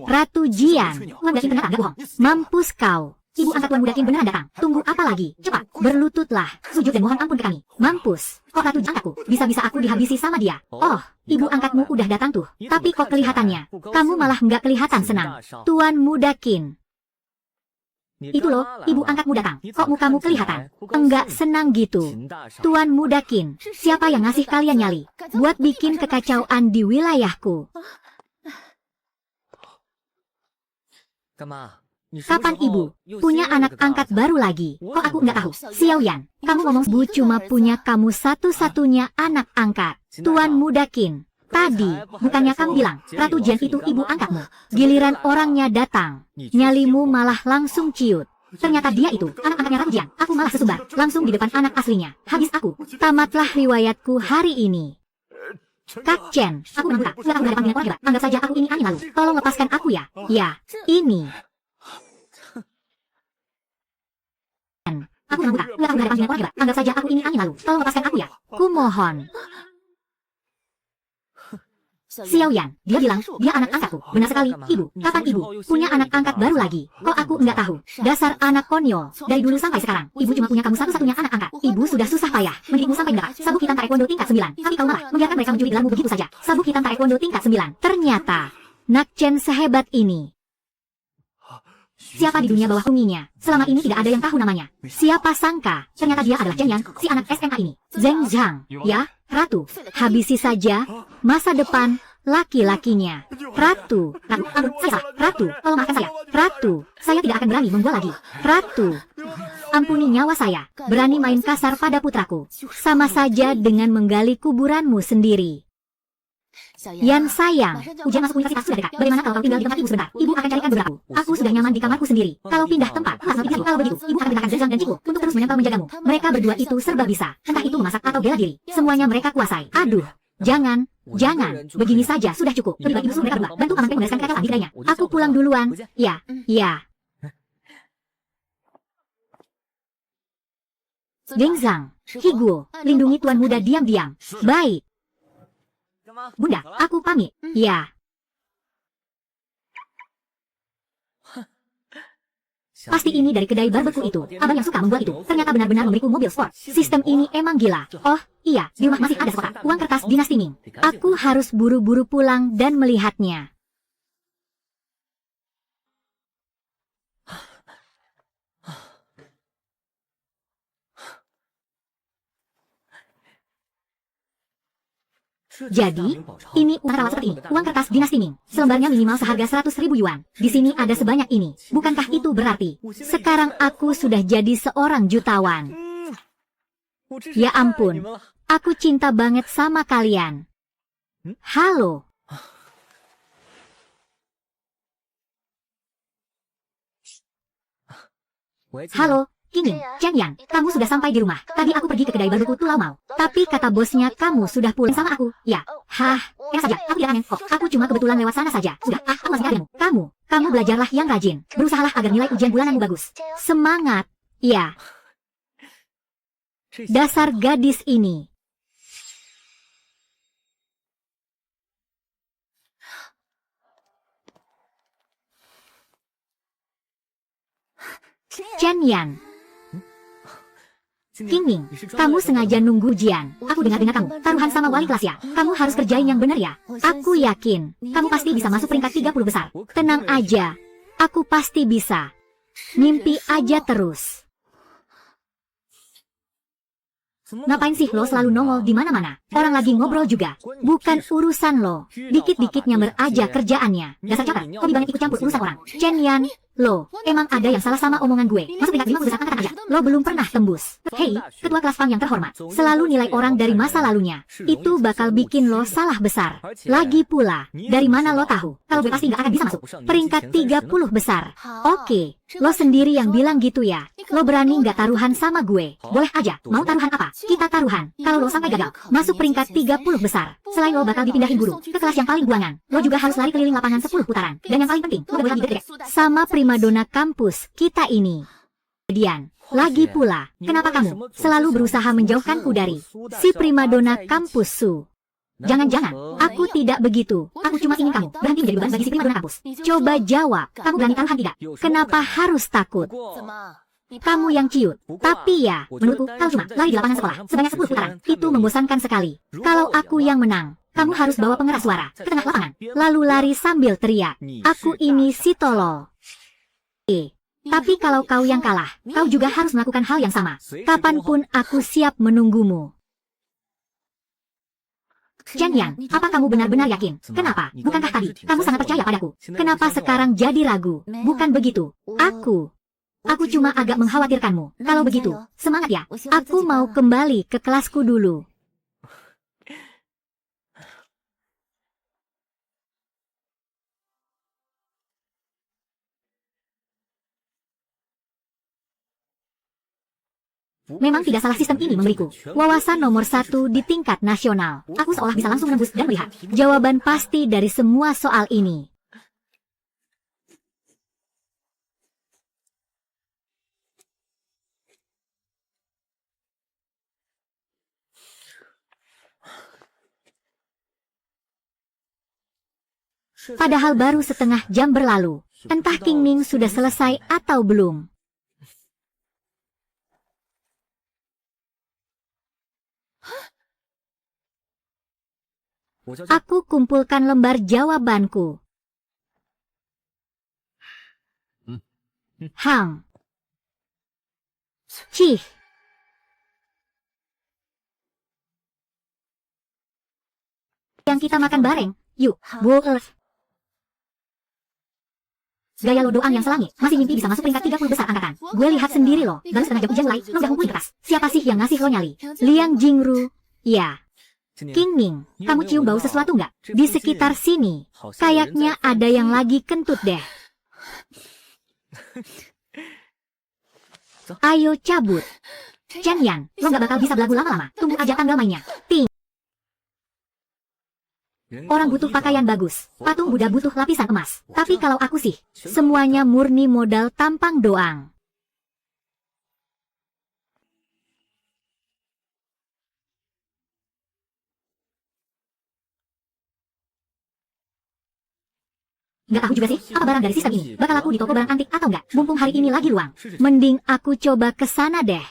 Speaker 1: Ratu Jian. Nggak ternyata nggak bohong. Mampus kau. Ibu angkat Tuan Muda Qin beneran datang. Tunggu apa lagi? Cepat, berlututlah. Sujud dan mohon ampun ke kami. Mampus. Kok Ratu Jian angkatku? Bisa-bisa aku dihabisi sama dia. Oh, ibu angkatmu udah datang tuh. Tapi kok kelihatannya, kamu malah nggak kelihatan senang. Tuan Muda Qin. Itu loh, ibu angkatmu datang. Kok mukamu kelihatan? Enggak senang gitu. Tuan Muda Qin, siapa yang ngasih kalian nyali? Buat bikin kekacauan di wilayahku. Kapan ibu punya anak angkat baru lagi? Kok aku nggak tahu? Xiao Yan, kamu ngomong bu cuma punya kamu satu-satunya anak angkat. Tuan Muda Qin, tadi bukannya kamu bilang Ratu Jian itu ibu angkatmu? Giliran orangnya datang, nyalimu malah langsung ciut. Ternyata dia itu anak angkatnya Ratu Jian. Aku malah sesubar langsung di depan anak aslinya. Habis aku. Tamatlah riwayatku hari ini. Kak Chen, aku nggak ada panggilan keluarga. Anggap saja aku ini angin lalu. Tolong lepaskan aku ya. Ya, ini. Aku nggak ada panggilan keluarga. Anggap saja aku ini angin lalu. Tolong lepaskan aku ya. Kumohon. Xiao Yan, dia bilang, dia anak angkatku. Benar sekali, ibu. Kapan ibu punya anak angkat baru lagi? Kok aku nggak tahu? Dasar anak konyol. Dari dulu sampai sekarang, ibu cuma punya kamu satu-satunya anak angkat. Ibu sudah susah payah mendidikmu sampai mendapat sabuk hitam taekwondo tingkat 9. Tapi kau malah membiarkan mereka mencuri gelarmu begitu saja. Sabuk hitam taekwondo tingkat 9. Ternyata, Nak Chen sehebat ini. Siapa di dunia bawah unginya? Selama ini tidak ada yang tahu namanya. Siapa sangka, ternyata dia adalah Chen Yan, si anak SMA ini. Zheng Zhang, ya, Ratu, habisi saja masa depan laki-lakinya. Ratu, Ratu, tolong maafkan saya. Ratu, saya tidak akan berani membual lagi. Ratu, ampuni nyawa saya. Berani main kasar pada putraku. Sama saja dengan menggali kuburanmu sendiri. Yan sayang, ujian masuk universitas sudah dekat. Bagaimana kalau kau tinggal di tempat ibu sebentar? Ibu akan carikan beberapa. Aku sudah nyaman di kamarku sendiri. Kalau pindah tempat, kalau begitu, ibu akan pindahkan Zhang dan Ciku untuk terus menempel menjagamu. Mereka berdua itu serba bisa. Entah itu memasak atau bela diri. Semuanya mereka kuasai. Aduh, jangan. Begini saja sudah cukup. Lebih baik ibu suruh mereka berdua bantu paman membereskan kekacauan di kedainya. Aku pulang duluan. Ya. Geng Zhang, Higuo, lindungi Tuan Muda diam-diam. Baik. Bunda, aku pamit. Ya. Pasti ini dari kedai barbeku itu. Abang yang suka membuat itu. Ternyata benar-benar memberiku mobil sport. Sistem ini emang gila. Oh, iya, di rumah masih ada sekotak uang kertas dinasti Ming. Aku harus buru-buru pulang dan melihatnya. Jadi, ini uang rawat seperti ini. Uang kertas dinasti Ming. Selembarnya minimal seharga 100.000 yuan. Di sini ada sebanyak ini. Bukankah itu berarti sekarang aku sudah jadi seorang jutawan? Ya ampun. Aku cinta banget sama kalian. Halo. Halo. Kini, Chen Yan, kamu sudah sampai di rumah. Tadi aku pergi ke kedai barbeku Tulau Mau. Tapi kata bosnya kamu sudah pulang sama aku. Ya, enak saja. Aku tidak aneh kok. Aku cuma kebetulan lewat sana saja. Sudah, aku masih nyarimu. Kamu belajarlah yang rajin. Berusahalah agar nilai ujian bulananmu bagus. Semangat. Ya. Dasar gadis ini. Chen Yan. King Ning, kamu sengaja nunggu ujian. Aku dengar-dengar kamu taruhan sama wali kelas ya. Kamu harus kerjain yang benar ya. Aku yakin, kamu pasti bisa masuk peringkat 30 besar. Tenang aja, aku pasti bisa. Mimpi aja terus. Ngapain sih lo selalu nongol di mana-mana? Orang lagi ngobrol juga. Bukan urusan lo. Dikit-dikit nyamber aja kerjaannya. Dasar caper, hobi banget ikut campur urusan orang. Chen Yan, lo, emang ada yang salah sama omongan gue? Masuk peringkat 50 besar angkatan aja. Lo belum pernah tembus. Hei, ketua kelas Fang yang terhormat. Selalu nilai orang dari masa lalunya. Itu bakal bikin lo salah besar. Lagi pula, dari mana lo tahu? Kalau gue pasti nggak akan bisa masuk peringkat 30 besar. Oke, lo sendiri yang bilang gitu ya. Lo berani nggak taruhan sama gue? Boleh aja, mau taruhan apa? Kita taruhan. Kalau lo sampai gagal, masuk peringkat 30 besar. Selain lo bakal dipindahin guru ke kelas yang paling buangan, lo juga harus lari keliling lapangan 10 putaran. Dan yang paling penting, lo gak boleh lagi sama primadona kampus kita ini. Kemudian, lagi pula, kenapa kamu selalu berusaha menjauhkanku dari si primadona kampus Su? Jangan-jangan, aku tidak begitu. Aku cuma ingin kamu berhenti menjadi beban bagi si primadona kampus. Coba jawab, kamu berani taruhan tidak? Kenapa harus takut? Kamu yang ciut. Tapi ya, menurutku, kau cuma lari di lapangan sekolah sebanyak 10 putaran. Itu membosankan sekali. Kalau aku yang menang, kamu harus bawa pengeras suara ke tengah lapangan, lalu lari sambil teriak, aku ini si tolol. Tapi kalau kau yang kalah, kau juga harus melakukan hal yang sama. Kapanpun aku siap menunggumu. Chen Yan, apa kamu benar-benar yakin? Kenapa? Bukankah tadi kamu sangat percaya padaku? Kenapa sekarang jadi ragu? Bukan begitu. Aku cuma agak mengkhawatirkanmu. Kalau begitu, semangat ya. Aku mau kembali ke kelasku dulu. Memang tidak salah sistem ini memberiku wawasan nomor 1 di tingkat nasional. Aku seolah bisa langsung menembus dan melihat jawaban pasti dari semua soal ini. Padahal baru setengah jam berlalu. Entah King Ning sudah selesai atau belum. Aku kumpulkan lembar jawabanku. Hang. Cih. Yang kita makan bareng. Yuk, boleh. Gaya lo doang yang selangit, masih mimpi bisa masuk peringkat 30 besar angkatan. Gue lihat sendiri lo, baru setengah jam ujian mulai, lo udah ngumpulin kertas. Siapa sih yang ngasih lo nyali? Liang Jingru. Ya. King Ning, kamu cium bau sesuatu nggak? Di sekitar sini, kayaknya ada yang lagi kentut deh. Ayo cabut. Chen Yan, lo nggak bakal bisa belagu lama-lama. Tunggu aja tanggal mainnya. Ting. Orang butuh pakaian bagus, patung Buddha butuh lapisan emas. Tapi kalau aku sih, semuanya murni modal tampang doang. Nggak tahu juga sih, apa barang dari sistem ini bakal laku di toko barang antik atau nggak. Mumpung hari ini lagi luang, mending aku coba ke sana deh.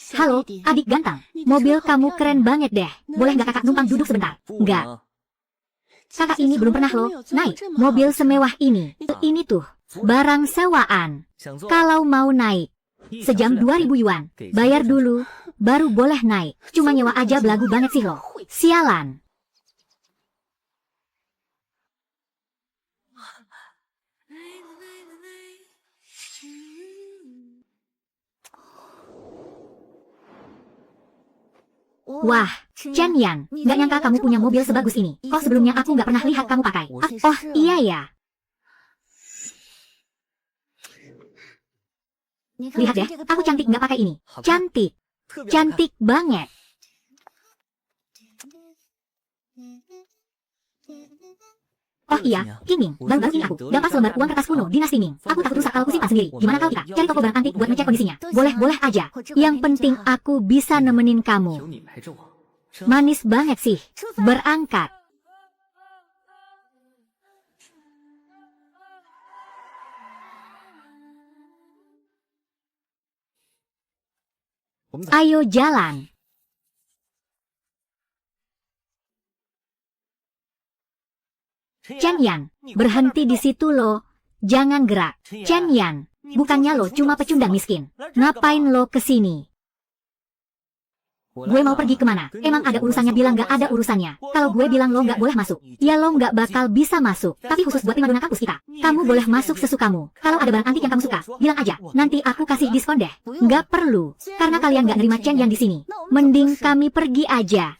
Speaker 1: Halo, adik ganteng. Mobil kamu keren banget deh. Boleh nggak kakak numpang duduk sebentar? Nggak. Kakak ini belum pernah lo naik mobil semewah ini. Ini tuh barang sewaan. Kalau mau naik, sejam 2.000 yuan. Bayar dulu, baru boleh naik. Cuma nyewa aja belagu banget sih lo. Sialan. Wah, Chen Yan, nggak nyangka kamu punya mobil sebagus ini. Kok sebelumnya aku nggak pernah lihat kamu pakai? Oh, iya ya. Lihat deh, aku cantik nggak pakai ini. Cantik. Cantik banget. Oh iya, King Ming, baru-baru ini aku dapat selembar uang kertas kuno dinasti Ming. Aku takut rusak kalau kusimpan sendiri. Gimana kalau kita cari toko barang antik buat ngecek kondisinya? Boleh-boleh aja. Yang penting aku bisa nemenin kamu. Manis banget sih. Berangkat. Ayo jalan. Chen Yan, berhenti di situ lo. Jangan gerak. Chen Yan, bukannya lo cuma pecundang miskin. Ngapain lo kesini? Gue mau pergi kemana? Emang ada urusannya? Bilang gak ada urusannya. Kalau gue bilang lo gak boleh masuk, ya lo gak bakal bisa masuk. Tapi khusus buat primadona kampus kita, kamu boleh masuk sesukamu. Kalau ada barang antik yang kamu suka, bilang aja. Nanti aku kasih diskon deh. Gak perlu, karena kalian gak nerima Chen Yan di sini. Mending kami pergi aja.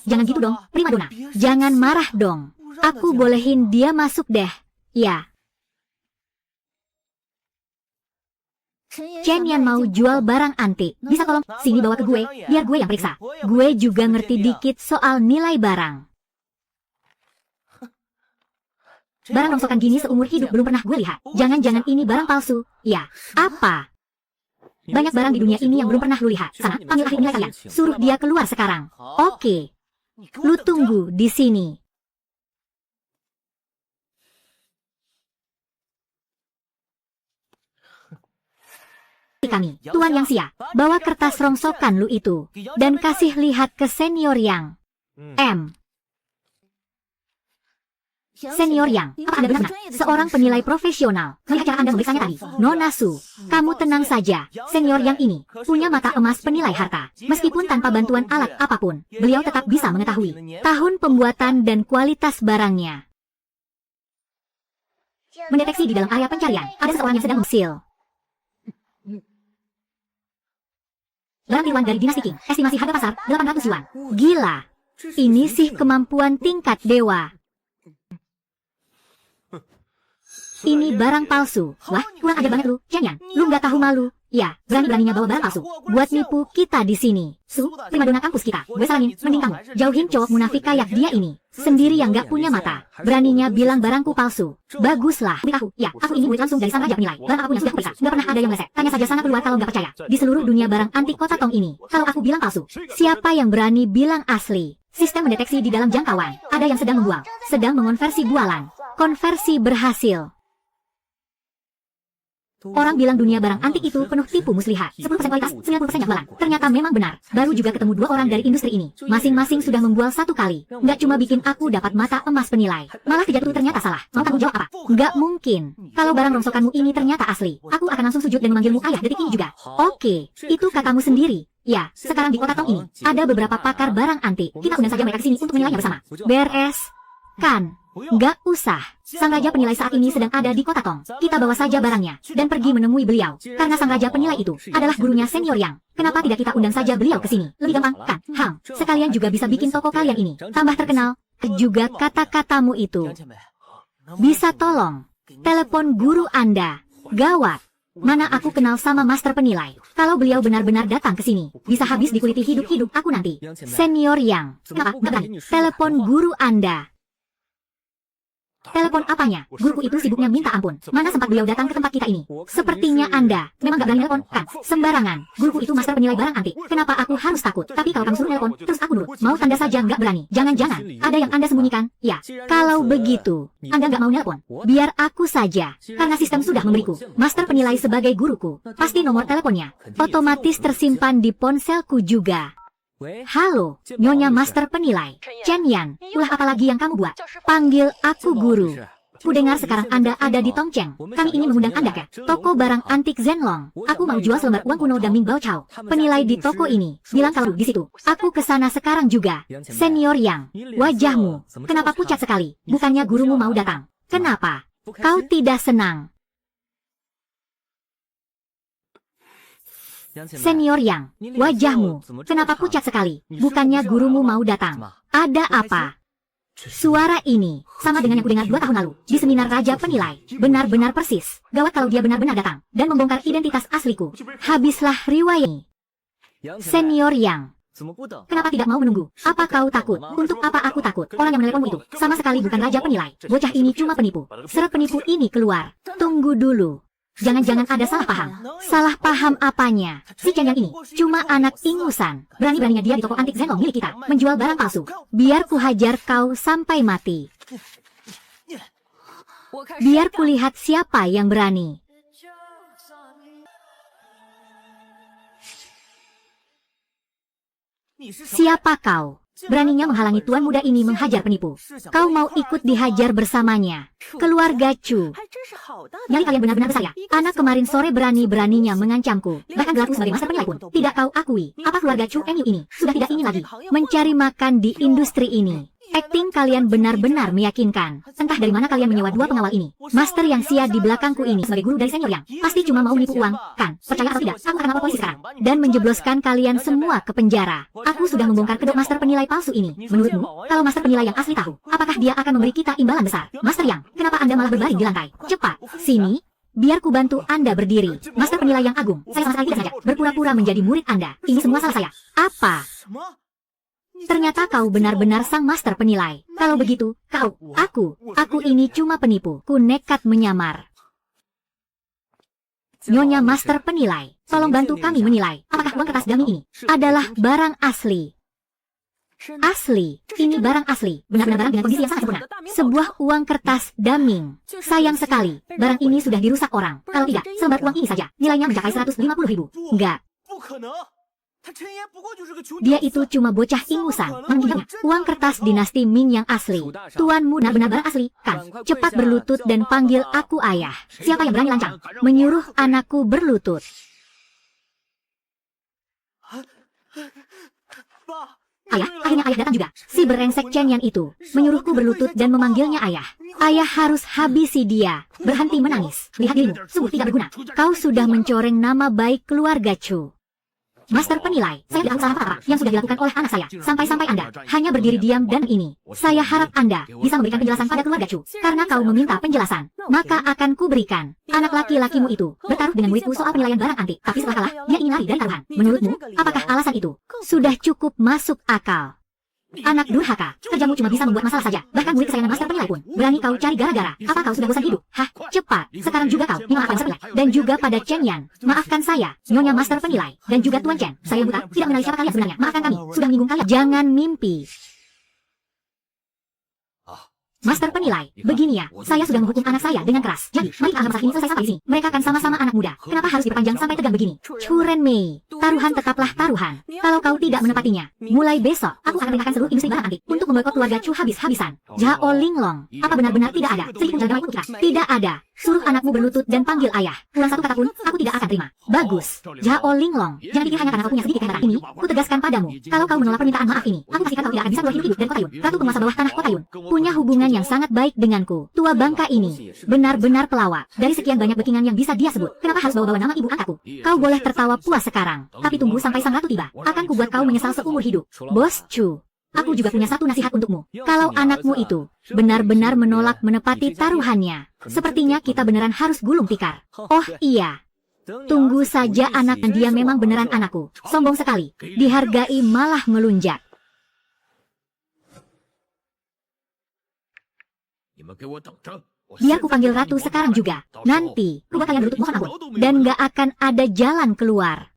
Speaker 1: Jangan gitu dong, primadona. Jangan marah dong. Aku bolehin dia masuk deh. Ya. Chen Yan mau jual barang antik. Bisa tolong sini bawa ke gue, biar gue yang periksa. Gue juga ngerti dikit soal nilai barang. Barang rongsokan gini seumur hidup belum pernah gue lihat. Jangan-jangan ini barang palsu. Ya, apa? Banyak barang di dunia ini yang belum pernah lu lihat. Sana, panggil ahli nilai kalian. Suruh dia keluar sekarang. Oke. Lu tunggu di sini. Kami, Tuan Yang Xia, bawa kertas rongsokan lu itu. Dan kasih lihat ke senior Yang. Senior Yang, apa Anda benar-benar seorang penilai profesional? Melihat cara Anda memeriksanya tadi, Nona Su, kamu tenang saja. Senior Yang ini punya mata emas penilai harta. Meskipun tanpa bantuan alat apapun, beliau tetap bisa mengetahui tahun pembuatan dan kualitas barangnya. Mendeteksi di dalam area pencarian, ada seseorang yang sedang mengsil. Barang tiruan dari dinasti Qing, estimasi harga pasar 800 yuan. Gila, ini sih kemampuan tingkat dewa. Ini barang palsu. Wah, kurang ajar banget lu, Chen Yan. Lu nggak tahu malu? Ya, berani-beraninya bawa barang palsu buat nipu kita di sini. Su, primadona kampus kita. Gue saranin, mending kamu jauhin cowok munafik kayak dia ini. Sendiri yang nggak punya mata. Beraninya bilang barangku palsu. Baguslah. Beritahu, ya, aku ini murid langsung dari Sang Raja Penilai. Barang apapun yang sudah kuperiksa, nggak pernah ada yang meleset. Tanya saja sana keluar kalau nggak percaya. Di seluruh dunia barang antik kota Tong ini, kalau aku bilang palsu, siapa yang berani bilang asli? Sistem mendeteksi di dalam jangkauan. Ada yang sedang membual, sedang mengonversi bualan. Konversi berhasil. Orang bilang dunia barang antik itu penuh tipu muslihat. 10% kualitas, 90% jualan. Ternyata memang benar. Baru juga ketemu 2 orang dari industri ini. Masing-masing sudah membual 1 kali. Nggak cuma bikin aku dapat mata emas penilai. Malah 3 itu ternyata salah. Mau tanggung jawab apa? Nggak mungkin. Kalau barang rongsokanmu ini ternyata asli, aku akan langsung sujud dan memanggilmu ayah detik ini juga. Oke, itu kakakmu sendiri. Ya, sekarang di kota Tong ini, ada beberapa pakar barang antik. Kita undang saja mereka ke sini untuk menilainya bersama. Beres? Kan? Nggak usah. Sang Raja Penilai saat ini sedang ada di kota Tong. Kita bawa saja barangnya dan pergi menemui beliau. Karena Sang Raja Penilai itu adalah gurunya senior Yang. Kenapa tidak kita undang saja beliau ke sini? Lebih gampang, kan? Sekalian juga bisa bikin toko kalian ini tambah terkenal. Juga kata-katamu itu. Bisa tolong telepon guru Anda. Gawat. Mana aku kenal sama Master Penilai. Kalau beliau benar-benar datang ke sini, bisa habis dikuliti hidup-hidup aku nanti. Senior Yang. Kenapa? Nggak berani. Telepon guru Anda. Telepon apanya? Guruku itu sibuknya minta ampun. Mana sempat beliau datang ke tempat kita ini? Sepertinya Anda memang gak berani telepon, kan? Sembarangan. Guruku itu master penilai barang antik. Kenapa aku harus takut? Tapi kalau kamu suruh telepon, terus aku nurut. Mau tanda saja gak berani. Jangan-jangan ada yang Anda sembunyikan? Ya. Kalau begitu, Anda gak mau telepon? Biar aku saja. Karena sistem sudah memberiku master penilai sebagai guruku. Pasti nomor teleponnya otomatis tersimpan di ponselku juga. Halo, Nyonya Master Penilai. Chen Yan, ulah apa lagi yang kamu buat? Panggil aku guru. Kudengar sekarang Anda ada di Tongcheng. Kami ingin mengundang Anda ke toko barang antik Zenlong. Aku mau jual selembar uang kuno dan Ming Bao Chao. Penilai di toko ini bilang kalau di situ. Aku kesana sekarang juga. Senior Yang, wajahmu kenapa pucat sekali? Bukannya gurumu mau datang? Kenapa? Kau tidak senang? Senior Yang, wajahmu kenapa pucat sekali? Bukannya gurumu mau datang? Ada apa? Suara ini sama dengan yang kudengar 2 tahun lalu di seminar Raja Penilai. Benar-benar persis. Gawat kalau dia benar-benar datang dan membongkar identitas asliku. Habislah riwayat ini. Senior Yang, Kenapa tidak mau menunggu? Apa kau takut? Untuk apa aku takut? Orang yang menelponmu itu sama sekali bukan raja penilai. Bocah ini cuma penipu. Seret penipu ini keluar. Tunggu dulu. Jangan-jangan ada salah paham. Salah paham apanya? Si Chen yang ini cuma anak ingusan. Berani-beraninya dia di toko antik Zenlong milik kita menjual barang palsu. Biar ku hajar kau sampai mati. Biar kulihat siapa yang berani. Siapa kau? Beraninya menghalangi tuan muda ini menghajar penipu. Kau mau ikut dihajar bersamanya. Keluarga Chu. Nyali kalian benar-benar besar ya. Anak kemarin sore berani-beraninya mengancamku. Bahkan gelarku sebagai master penilai pun tidak kau akui. Apa keluarga Chu Enyu ini sudah tidak ingin lagi mencari makan di industri ini? Akting kalian benar-benar meyakinkan. Entah dari mana kalian menyewa dua pengawal ini. Master yang sia di belakangku ini sebagai guru dari senior yang pasti cuma mau menipu uang, kan? Percaya atau tidak, aku akan lapor polisi sekarang. Dan menjebloskan kalian semua ke penjara. Aku sudah membongkar kedok master penilai palsu ini. Menurutmu, kalau master penilai yang asli tahu, apakah dia akan memberi kita imbalan besar? Master Yang, kenapa Anda malah berbaring di lantai? Cepat, sini. Biar ku bantu Anda berdiri. Master penilai yang agung, saya sama sekali tidak sengaja berpura-pura menjadi murid Anda. Ini semua salah saya. Apa? Ternyata kau benar-benar sang master penilai. Kalau begitu, aku ini cuma penipu. Ku nekat menyamar. Nyonya master penilai, tolong bantu kami menilai. Apakah uang kertas dummy ini adalah barang asli? Asli, ini barang asli. Benar-benar barang dengan kondisi yang sangat sempurna. Sebuah uang kertas dummy. Sayang sekali, barang ini sudah dirusak orang. Kalau tidak, selembar uang ini saja nilainya mencapai 150.000. Enggak. Dia itu cuma bocah ingusan. Mengingatnya, uang kertas dinasti Ming yang asli. Tuanmu benar-benar barang asli, kan? Cepat berlutut dan panggil aku ayah. Siapa yang berani lancang menyuruh anakku berlutut? Ayah, akhirnya ayah datang juga. Si berengsek Chen Yan itu menyuruhku berlutut dan memanggilnya ayah. Ayah harus habisi dia. Berhenti menangis. Lihat dirimu, sungguh tidak berguna. Kau sudah mencoreng nama baik keluarga Chu. Master penilai, saya tidak salah apa yang sudah dilakukan oleh anak saya. Sampai-sampai Anda hanya berdiri diam dan ini. Saya harap Anda bisa memberikan penjelasan pada keluarga Chu. Karena kau meminta penjelasan, maka akan kuberikan. Anak laki-lakimu itu bertaruh dengan muridku soal penilaian barang antik. Tapi setelah kalah, dia ingin lari dari taruhan. Menurutmu, apakah alasan itu sudah cukup masuk akal? Anak durhaka, kerjamu cuma bisa membuat masalah saja. Bahkan murid kesayangan master penilai pun berani kau cari gara-gara. Apa kau sudah bosan hidup? Hah, cepat. Sekarang juga kau memaafkan master penilai. Dan juga pada Chen Yan. Maafkan saya, Nyonya master penilai. Dan juga Tuan Chen. Saya buta, tidak mengenali siapa kalian sebenarnya. Maafkan kami, sudah menyinggung kalian. Jangan mimpi. Master penilai, begini ya, saya sudah menghukum anak saya dengan keras. Jadi, mari kita anggap masalah ini selesai sampai di sini. Mereka kan sama-sama anak muda. Kenapa harus diperpanjang sampai tegang begini? Churen Mei, taruhan tetaplah taruhan. Kalau kau tidak menepatinya, mulai besok, aku akan perintahkan seluruh industri barang antik untuk memboikot keluarga Chu habis-habisan. Jao Linglong, apa benar-benar tidak ada? Sedikit pun jalan untuk kita. Tidak ada. Suruh anakmu berlutut dan panggil ayah. Kurang satu kata pun, aku tidak akan terima. Bagus. Jao Linglong, jangan pikir hanya karena kau punya sedikit kehebatan ini, ku tegaskan padamu. Kalau kau menolak permintaan maaf ini, aku pastikan kau tidak akan bisa keluar hidup dan Kotayun, ratu penguasa bawah tanah Kotayun, punya hubungan yang sangat baik denganku. Tua bangka ini benar-benar pelawak. Dari sekian banyak backingan yang bisa dia sebut, kenapa harus bawa-bawa nama ibu angkatku? Kau boleh tertawa puas sekarang, tapi tunggu sampai sang ratu tiba. Akan kubuat kau menyesal seumur hidup. Bos Chu, aku juga punya satu nasihat untukmu. Kalau anakmu itu benar-benar menolak menepati taruhannya, sepertinya kita beneran harus gulung tikar. Oh iya, tunggu saja anak dan dia memang beneran anakku. Sombong sekali, dihargai malah melunjak. Biar ku panggil ratu sekarang juga. Nanti, ku buat kalian berlutut mohon ampun. Dan gak akan ada jalan keluar.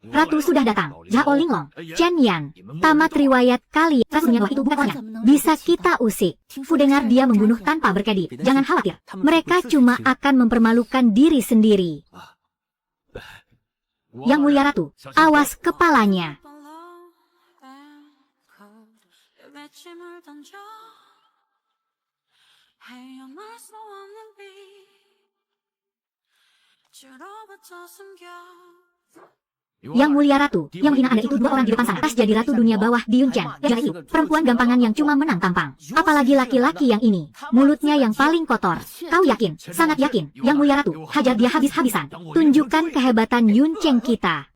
Speaker 1: Ratu sudah datang. Jao Linglong, Chen Yan, tamat riwayat kali. Ratunya itu bukan orangnya. Bisa kita usik. Ku dengar dia membunuh tanpa berkedip. Jangan khawatir. Mereka cuma akan mempermalukan diri sendiri. Yang mulia ratu, awas kepalanya. Yang mulia ratu, yang menghina Anda itu dua orang di depan sana. Tas jadi ratu dunia bawah di Yunchen. Jalan itu, perempuan gampangan yang cuma menang tampang. Apalagi laki-laki yang ini, mulutnya yang paling kotor. Kau yakin, sangat yakin, yang mulia ratu, hajar dia habis-habisan. Tunjukkan kehebatan Yunchen kita.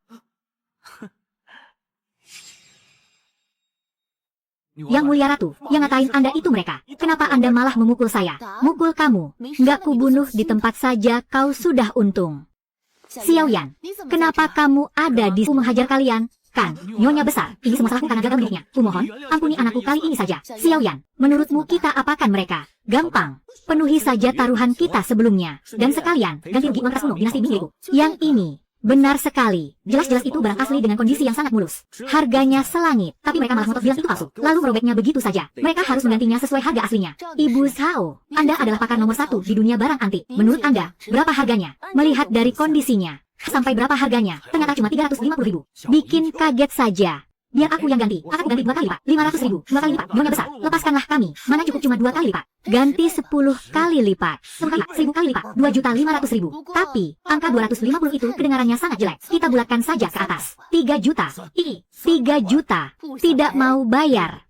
Speaker 1: Yang mulia ratu, yang ngatain Anda itu mereka. Kenapa Anda malah memukul saya? Mukul kamu. Nggak kubunuh di tempat saja, kau sudah untung. Xiaoyan, kenapa kamu ada di sini menghajar kalian? Kan, Nyonya besar, ini semua salahku karena gagal mendidiknya. Kumohon, ampuni anakku kali ini saja. Xiaoyan, menurutmu kita apakan mereka? Gampang, penuhi saja taruhan kita sebelumnya. Dan sekalian, ganti rugi uang keras kuno dinasti Mingliku. Yang ini, benar sekali. Jelas-jelas itu barang asli dengan kondisi yang sangat mulus. Harganya selangit, tapi mereka malah ngotot bilang itu palsu. Lalu merobeknya begitu saja. Mereka harus menggantinya sesuai harga aslinya. Ibu Zhao, Anda adalah pakar nomor 1 di dunia barang antik. Menurut Anda, berapa harganya? Melihat dari kondisinya, sampai berapa harganya? Ternyata cuma 350.000. Bikin kaget saja. Biar aku yang ganti. Aku ganti 2 kali lipat. 500.000. 2 kali lipat. Nyonya besar, lepaskanlah kami. Mana cukup cuma 2 kali lipat. Ganti 10 kali lipat. 10 kali lipat. 2.500.000. Tapi, angka 250 itu kedengarannya sangat jelek. Kita bulatkan saja ke atas. 3 juta. 3 juta. Tidak mau bayar.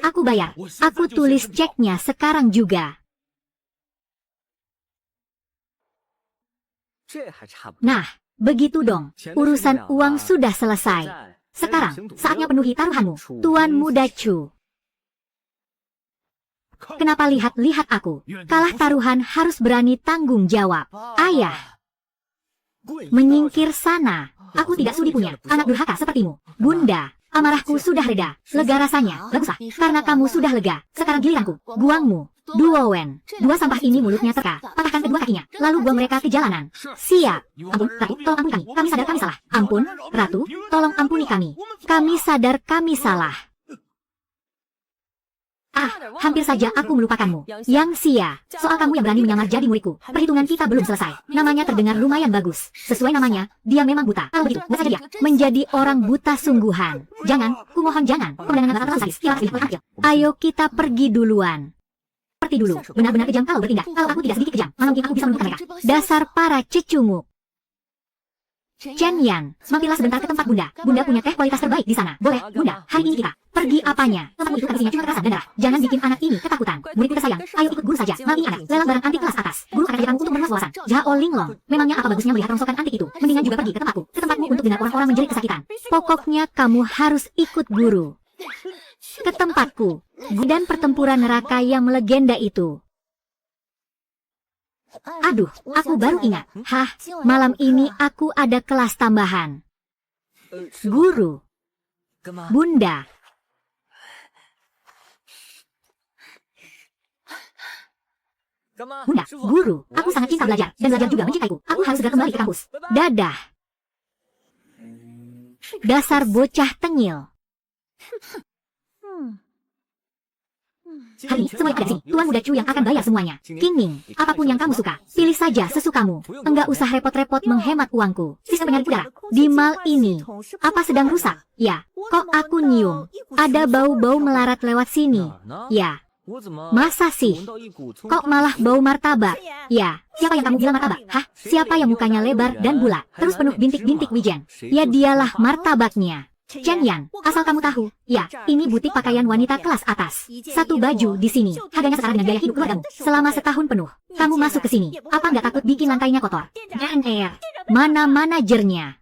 Speaker 1: Aku bayar. Aku tulis ceknya sekarang juga. Nah, begitu dong. Urusan uang sudah selesai. Sekarang, saatnya penuhi taruhanmu, Tuan Muda Chu. Kenapa lihat-lihat aku? Kalah taruhan harus berani tanggung jawab. Ayah, menyingkir sana. Aku tidak sudi punya anak durhaka sepertimu. Bunda, amarahku sudah reda. Lega rasanya. Baguslah, karena kamu sudah lega. Sekarang giliranku. Guangmu. Duowen. 2 sampah ini mulutnya terka. Patahkan kedua kakinya. Lalu buang mereka ke jalanan. Siap. Ampun, Ratu, tolong ampuni kami. Kami sadar kami salah. Ampun, Ratu, tolong ampuni kami. Kami sadar kami salah. Hampir saja aku melupakanmu. Yang Xia, soal kamu yang berani menyamar jadi muridku. Perhitungan kita belum selesai. Namanya terdengar lumayan bagus. Sesuai namanya, dia memang buta. Kalau begitu, buat saja dia. Menjadi orang buta sungguhan. Jangan, kumohon jangan. Pemandangan rata-rata sadis. Ayo kita pergi duluan. Seperti dulu, benar-benar kejam kalau bertindak. Kalau aku tidak sedikit kejam, mana mungkin aku bisa menemukan mereka. Dasar para cecunguk. Chen Yan, mampirlah sebentar ke tempat Bunda. Bunda punya teh kualitas terbaik di sana. Boleh, Bunda, hari ini kita pergi apanya? Tempatmu itu isinya cuma kekerasan dan darah. Jangan bikin anak ini ketakutan. Muridku tersayang, ayo ikut guru saja. Malam ini ada lelang barang antik kelas atas. Guru akan ajak kamu untuk meluas wawasan. Zhao Linglong, memangnya apa bagusnya melihat rongsokan antik itu? Mendingan juga pergi ke tempatku. Ke tempatmu untuk dengar orang-orang menjerit kesakitan. Pokoknya kamu harus ikut guru. Ke tempatku. Dan pertempuran neraka yang melegenda itu. Aduh, aku baru ingat. Malam ini aku ada kelas tambahan. Guru. Bunda. Bunda, guru, aku sangat cinta belajar. Dan belajar juga mencintaiku. Aku harus segera kembali ke kampus. Dadah. Dasar bocah tengil. Hari ini semuanya ada di sini. Tuan Muda Chu yang akan bayar semuanya. King, apapun yang kamu suka, pilih saja sesukamu. Enggak usah repot-repot menghemat uangku. Sistem penyaring udara di mal ini. Apa sedang rusak? Ya, kok aku nyium? Ada bau-bau melarat lewat sini. Ya. Masa sih? Kok malah bau martabak? Ya, siapa yang kamu bilang martabak? Siapa yang mukanya lebar dan bulat, terus penuh bintik-bintik wijen? Ya dialah martabaknya. Chen Yan, asal kamu tahu, ya, ini butik pakaian wanita kelas atas. 1 baju di sini, harganya setara dengan biaya hidup keluargamu. Selama setahun penuh, kamu masuk ke sini. Apa nggak takut bikin lantainya kotor? Mana manajernya?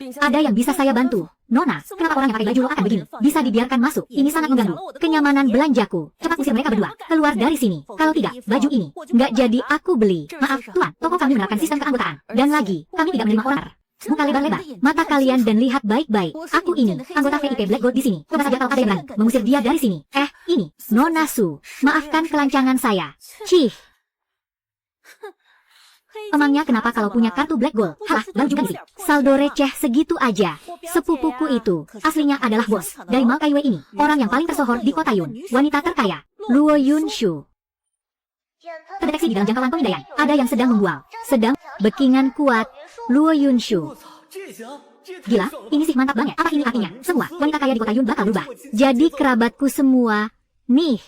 Speaker 1: Ada yang bisa saya bantu? Nona, kenapa orang yang pakai baju lo akan begini? Bisa dibiarkan masuk, ini sangat mengganggu kenyamanan belanjaku. Cepat usir mereka berdua, keluar dari sini. Kalau tidak, baju ini nggak jadi aku beli. Maaf, Tuan, toko kami menerapkan sistem keanggotaan. Dan lagi, kami tidak menerima orang. Buka lebar-lebar mata kalian dan lihat baik-baik. Aku ini, anggota VIP Black Gold di sini. Coba saja kalau ada yang berani mengusir dia dari sini. Ini, Nona Su. Maafkan kelancangan saya. Cih. Emangnya kenapa kalau punya kartu Black Gold? Baru juga isi. Saldo receh segitu aja. Sepupuku itu, aslinya adalah bos dari Mal Kaiwei ini. Orang yang paling tersohor di kota Yun. Wanita terkaya. Luo Yunshu. Terdeteksi di dalam jangkauan pemindaian. Ada yang sedang membual. Sedang backingan kuat. Luo Yunshu. Gila, ini sih mantap banget. Apa ini artinya? Semua wanita kaya di kota Yun bakal berubah jadi kerabatku semua. Nih.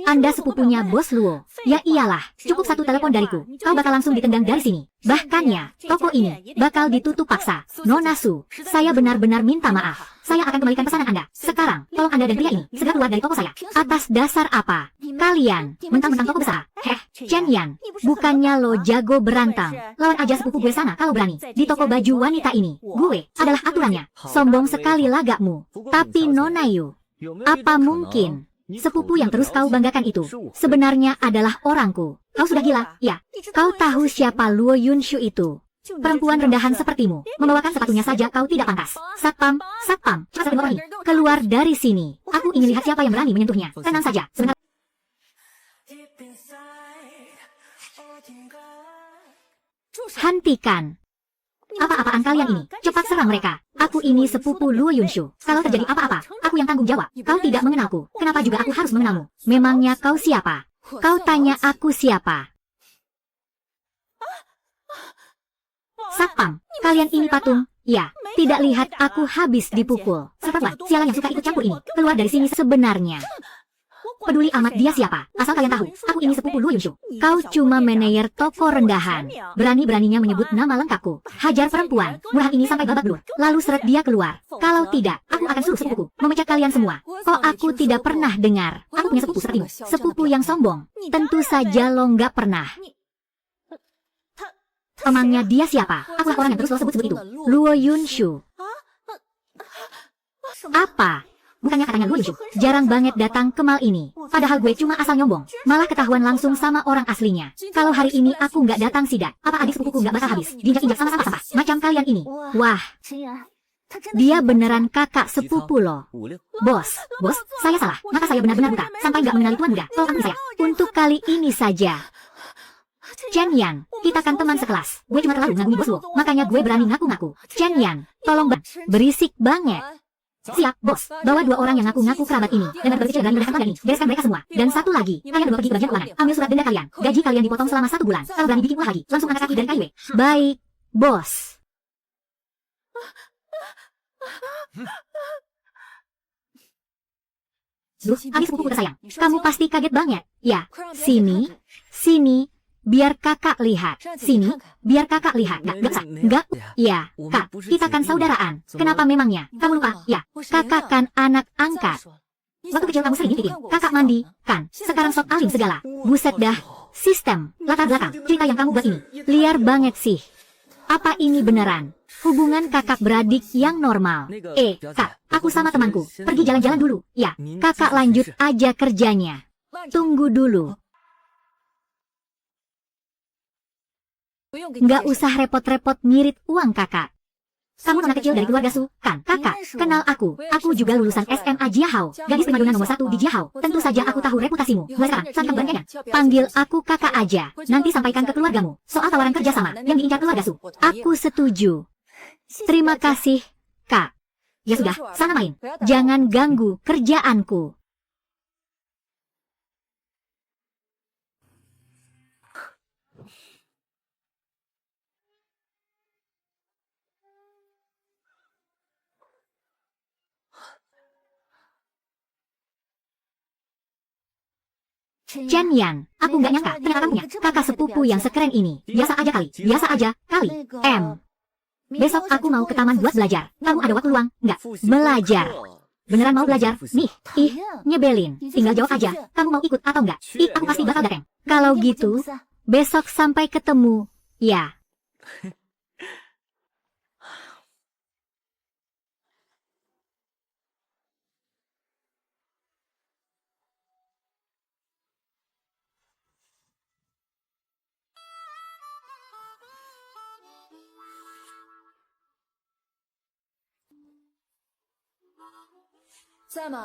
Speaker 1: Anda sepupunya Bos Luo. Ya iyalah, cukup satu telepon dariku. Kau bakal langsung ditendang dari sini. Bahkannya, toko ini bakal ditutup paksa. Nona Su, saya benar-benar minta maaf. Saya akan kembalikan pesanan Anda. Sekarang, tolong Anda dan pria ini segera keluar dari toko saya. Atas dasar apa? Kalian mentang-mentang toko besar. Chen Yan, bukannya lo jago berantem. Lawan aja sepupu gue sana kalau berani. Di toko baju wanita ini, gue adalah aturannya. Sombong sekali lagakmu. Tapi Nona Yu, apa mungkin sepupu yang terus kau banggakan itu sebenarnya adalah orangku? Kau sudah gila, ya? Kau tahu siapa Luo Yunshu itu? Perempuan rendahan sepertimu, membawakan sepatunya saja kau tidak pantas. Satpam, cepat orang ini keluar dari sini. Aku ingin lihat siapa yang berani menyentuhnya. Tenang saja, sebentar. Hentikan. Apa-apaan kalian ini? Cepat serang mereka. Aku ini sepupu Luo Yunshu. Kalau terjadi apa-apa, aku yang tanggung jawab. Kau tidak mengenalku. Kenapa juga aku harus mengenalmu? Memangnya kau siapa? Kau tanya aku siapa? Satpam, kalian ini patung? Ya, tidak lihat aku habis dipukul. Sepertinya, sialan yang suka ikut campur ini. Keluar dari sini sebenarnya. Peduli amat dia siapa. Asal kalian tahu, aku ini sepupu Luo Yunshu. Kau cuma manajer toko rendahan. Berani-beraninya menyebut nama lengkapku. Hajar perempuan, murahan ini sampai babak belur. Lalu seret dia keluar. Kalau tidak, aku akan suruh sepupuku memecat kalian semua. Kok aku tidak pernah dengar? Aku punya sepupu sepertimu. Sepupu yang sombong. Tentu saja lo nggak pernah. Emangnya dia siapa? Akulah orang yang terus lo sebut-sebut itu. Luo Yunshu. Apa? Bukannya katanya Luo Yunshu jarang banget datang ke mall ini. Padahal gue cuma asal nyombong. Malah ketahuan langsung sama orang aslinya. Kalau hari ini aku nggak datang sidak, apa adik sepupuku nggak bakal habis diinjak-injak sama sampah-sampah macam kalian ini. Wah, dia beneran kakak sepupu lo. Bos, saya salah. Maka saya benar-benar buta. Sampai nggak mengenali tuan muda. Tolong ampuni saya. Untuk kali ini saja. Chen Yan, kita kan teman sekelas. Gue cuma terlalu ngagumi bos lo, makanya gue berani ngaku-ngaku. Chen Yan, tolong berisik banget. Siap, bos. Bawa 2 orang yang ngaku-ngaku kerabat ini. Dan berkecil berani mereka ini. Bereskan mereka semua. Dan satu lagi, kalian berdua pergi ke bagian keuangan. Ambil surat denda kalian. Gaji kalian dipotong selama 1 bulan. Kalau berani bikin ulah lagi, langsung angkat kaki dari KIW. Baik, bos. Duh, adik sepupuku tersayang. Kamu pasti kaget banget. Ya, sini. Biar kakak lihat. Sini, biar kakak lihat. Nggak usah. Nggak. Ya, kak, kita kan saudaraan. Kenapa memangnya? Kamu lupa? Ya, kakak kan anak angkat. Waktu kecil kamu sering bikin kakak mandi, kan? Sekarang sok alim segala. Buset dah. Sistem, latar belakang, cerita yang kamu buat ini. Liar banget sih. Apa ini beneran? Hubungan kakak beradik yang normal. Kak, aku sama temanku. Pergi jalan-jalan dulu. Ya, kakak lanjut aja kerjanya. Tunggu dulu. Nggak usah repot-repot ngirit uang kakak. Kamu anak kecil dari keluarga Su, kan? Kakak, kenal aku. Aku juga lulusan SMA Jiahao. Gadis primadona nomor 1 di Jiahao. Tentu saja aku tahu reputasimu. Mulai sekarang, saat kamu berangkatnya, panggil aku kakak aja. Nanti sampaikan ke keluargamu soal tawaran kerja sama yang diincar keluarga Su. Aku setuju. Terima kasih, kak. Ya sudah, sana main. Jangan ganggu kerjaanku. Chen Yan, aku nggak nyangka ternyata kamu punya kakak sepupu yang sekeren ini. Biasa aja kali. Besok aku mau ke taman buat belajar. Kamu ada waktu luang? Nggak? Belajar. Beneran mau belajar? Nih, nyebelin. Tinggal jawab aja, kamu mau ikut atau nggak? Aku pasti bakal datang. Kalau gitu, besok sampai ketemu, ya.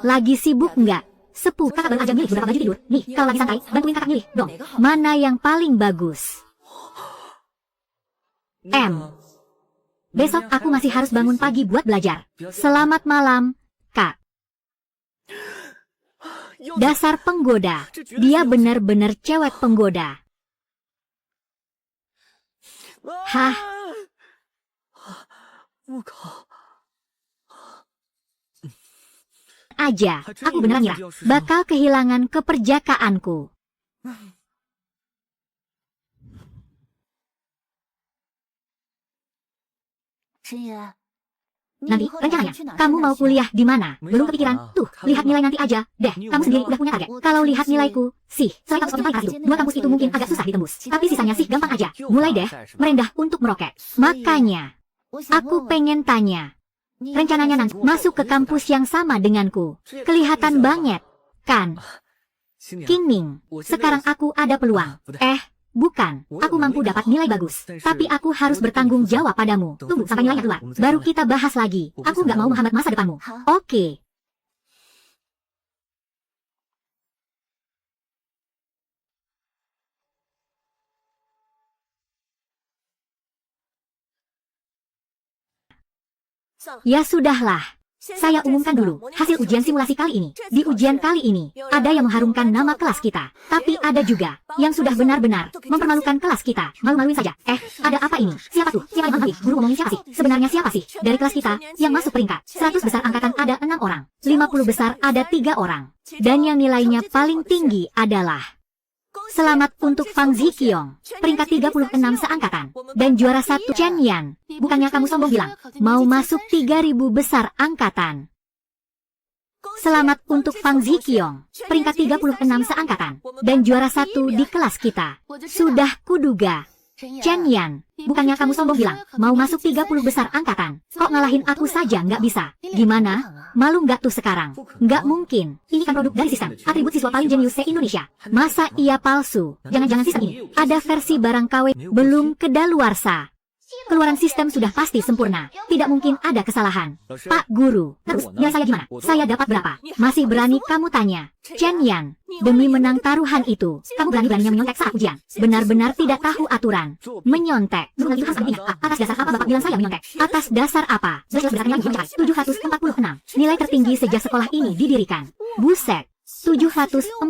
Speaker 1: Lagi sibuk nggak? Sepuh, kakak baru aja milih beberapa baju tidur. Nih, kalau lagi santai, bantuin kakak milih dong. Mana yang paling bagus? Besok aku masih harus bangun pagi buat belajar. Selamat malam, kak. Dasar penggoda. Dia benar-benar cewek penggoda. Hah? aja, aku beneran nyerah. Bakal kehilangan keperjakaanku. Nanti, rencananya, kamu mau kuliah di mana? Belum kepikiran? Tuh, lihat nilai nanti aja. Deh, kamu sendiri udah punya target. Kalau lihat nilaiku, selain kampus paling keras itu, 2 kampus itu mungkin agak susah ditembus. Tapi sisanya gampang aja. Mulai deh, merendah untuk meroket. Makanya, aku pengen tanya. Rencananya nanti masuk ke kampus yang sama denganku. Kelihatan banget, kan? Qingming, sekarang aku ada peluang. Bukan, aku mampu dapat nilai bagus. Tapi aku harus bertanggung jawab padamu. Tunggu sampai nilainya keluar, baru kita bahas lagi. Aku nggak mau menghambat masa depanmu. Oke. Ya sudahlah. Saya umumkan dulu hasil ujian simulasi kali ini. Di ujian kali ini, ada yang mengharumkan nama kelas kita. Tapi ada juga yang sudah benar-benar mempermalukan kelas kita. Malu-maluin saja. Ada apa ini? Siapa tuh? Siapa yang malu? Guru ngomongin siapa sih? Sebenarnya siapa sih? Dari kelas kita, yang masuk peringkat 100 besar angkatan ada 6 orang. 50 besar ada 3 orang. Dan yang nilainya paling tinggi adalah... Selamat untuk Fang Ziqiong, peringkat 36 seangkatan. Dan juara 1 Chen Yan. Bukannya kamu sombong bilang, mau masuk 3000 besar angkatan. Selamat untuk Fang Ziqiong, peringkat 36 seangkatan. Dan juara 1 di kelas kita. Sudah kuduga. Chen Yan, bukannya kamu sombong bilang, mau masuk 30 besar angkatan. Kok ngalahin aku saja nggak bisa? Gimana? Malu nggak tuh sekarang? Nggak mungkin. Ini kan produk dari sistem atribut siswa paling jenius se-Indonesia. Masa iya palsu? Jangan-jangan sistem ini ada versi barang KW belum kedaluarsa. Keluaran sistem sudah pasti sempurna. Tidak mungkin ada kesalahan. Pak Guru, terus nilai saya gimana? Saya dapat berapa? Masih berani kamu tanya? Chen Yan, demi menang taruhan itu, kamu berani-beraninya menyontek saat ujian. Benar-benar tidak tahu aturan. Menyontek. Atas dasar apa Bapak bilang saya menyontek? Atas dasar apa? Jelas-jelas nilai mencapai 746. Nilai tertinggi sejak sekolah ini didirikan. Buset. 746.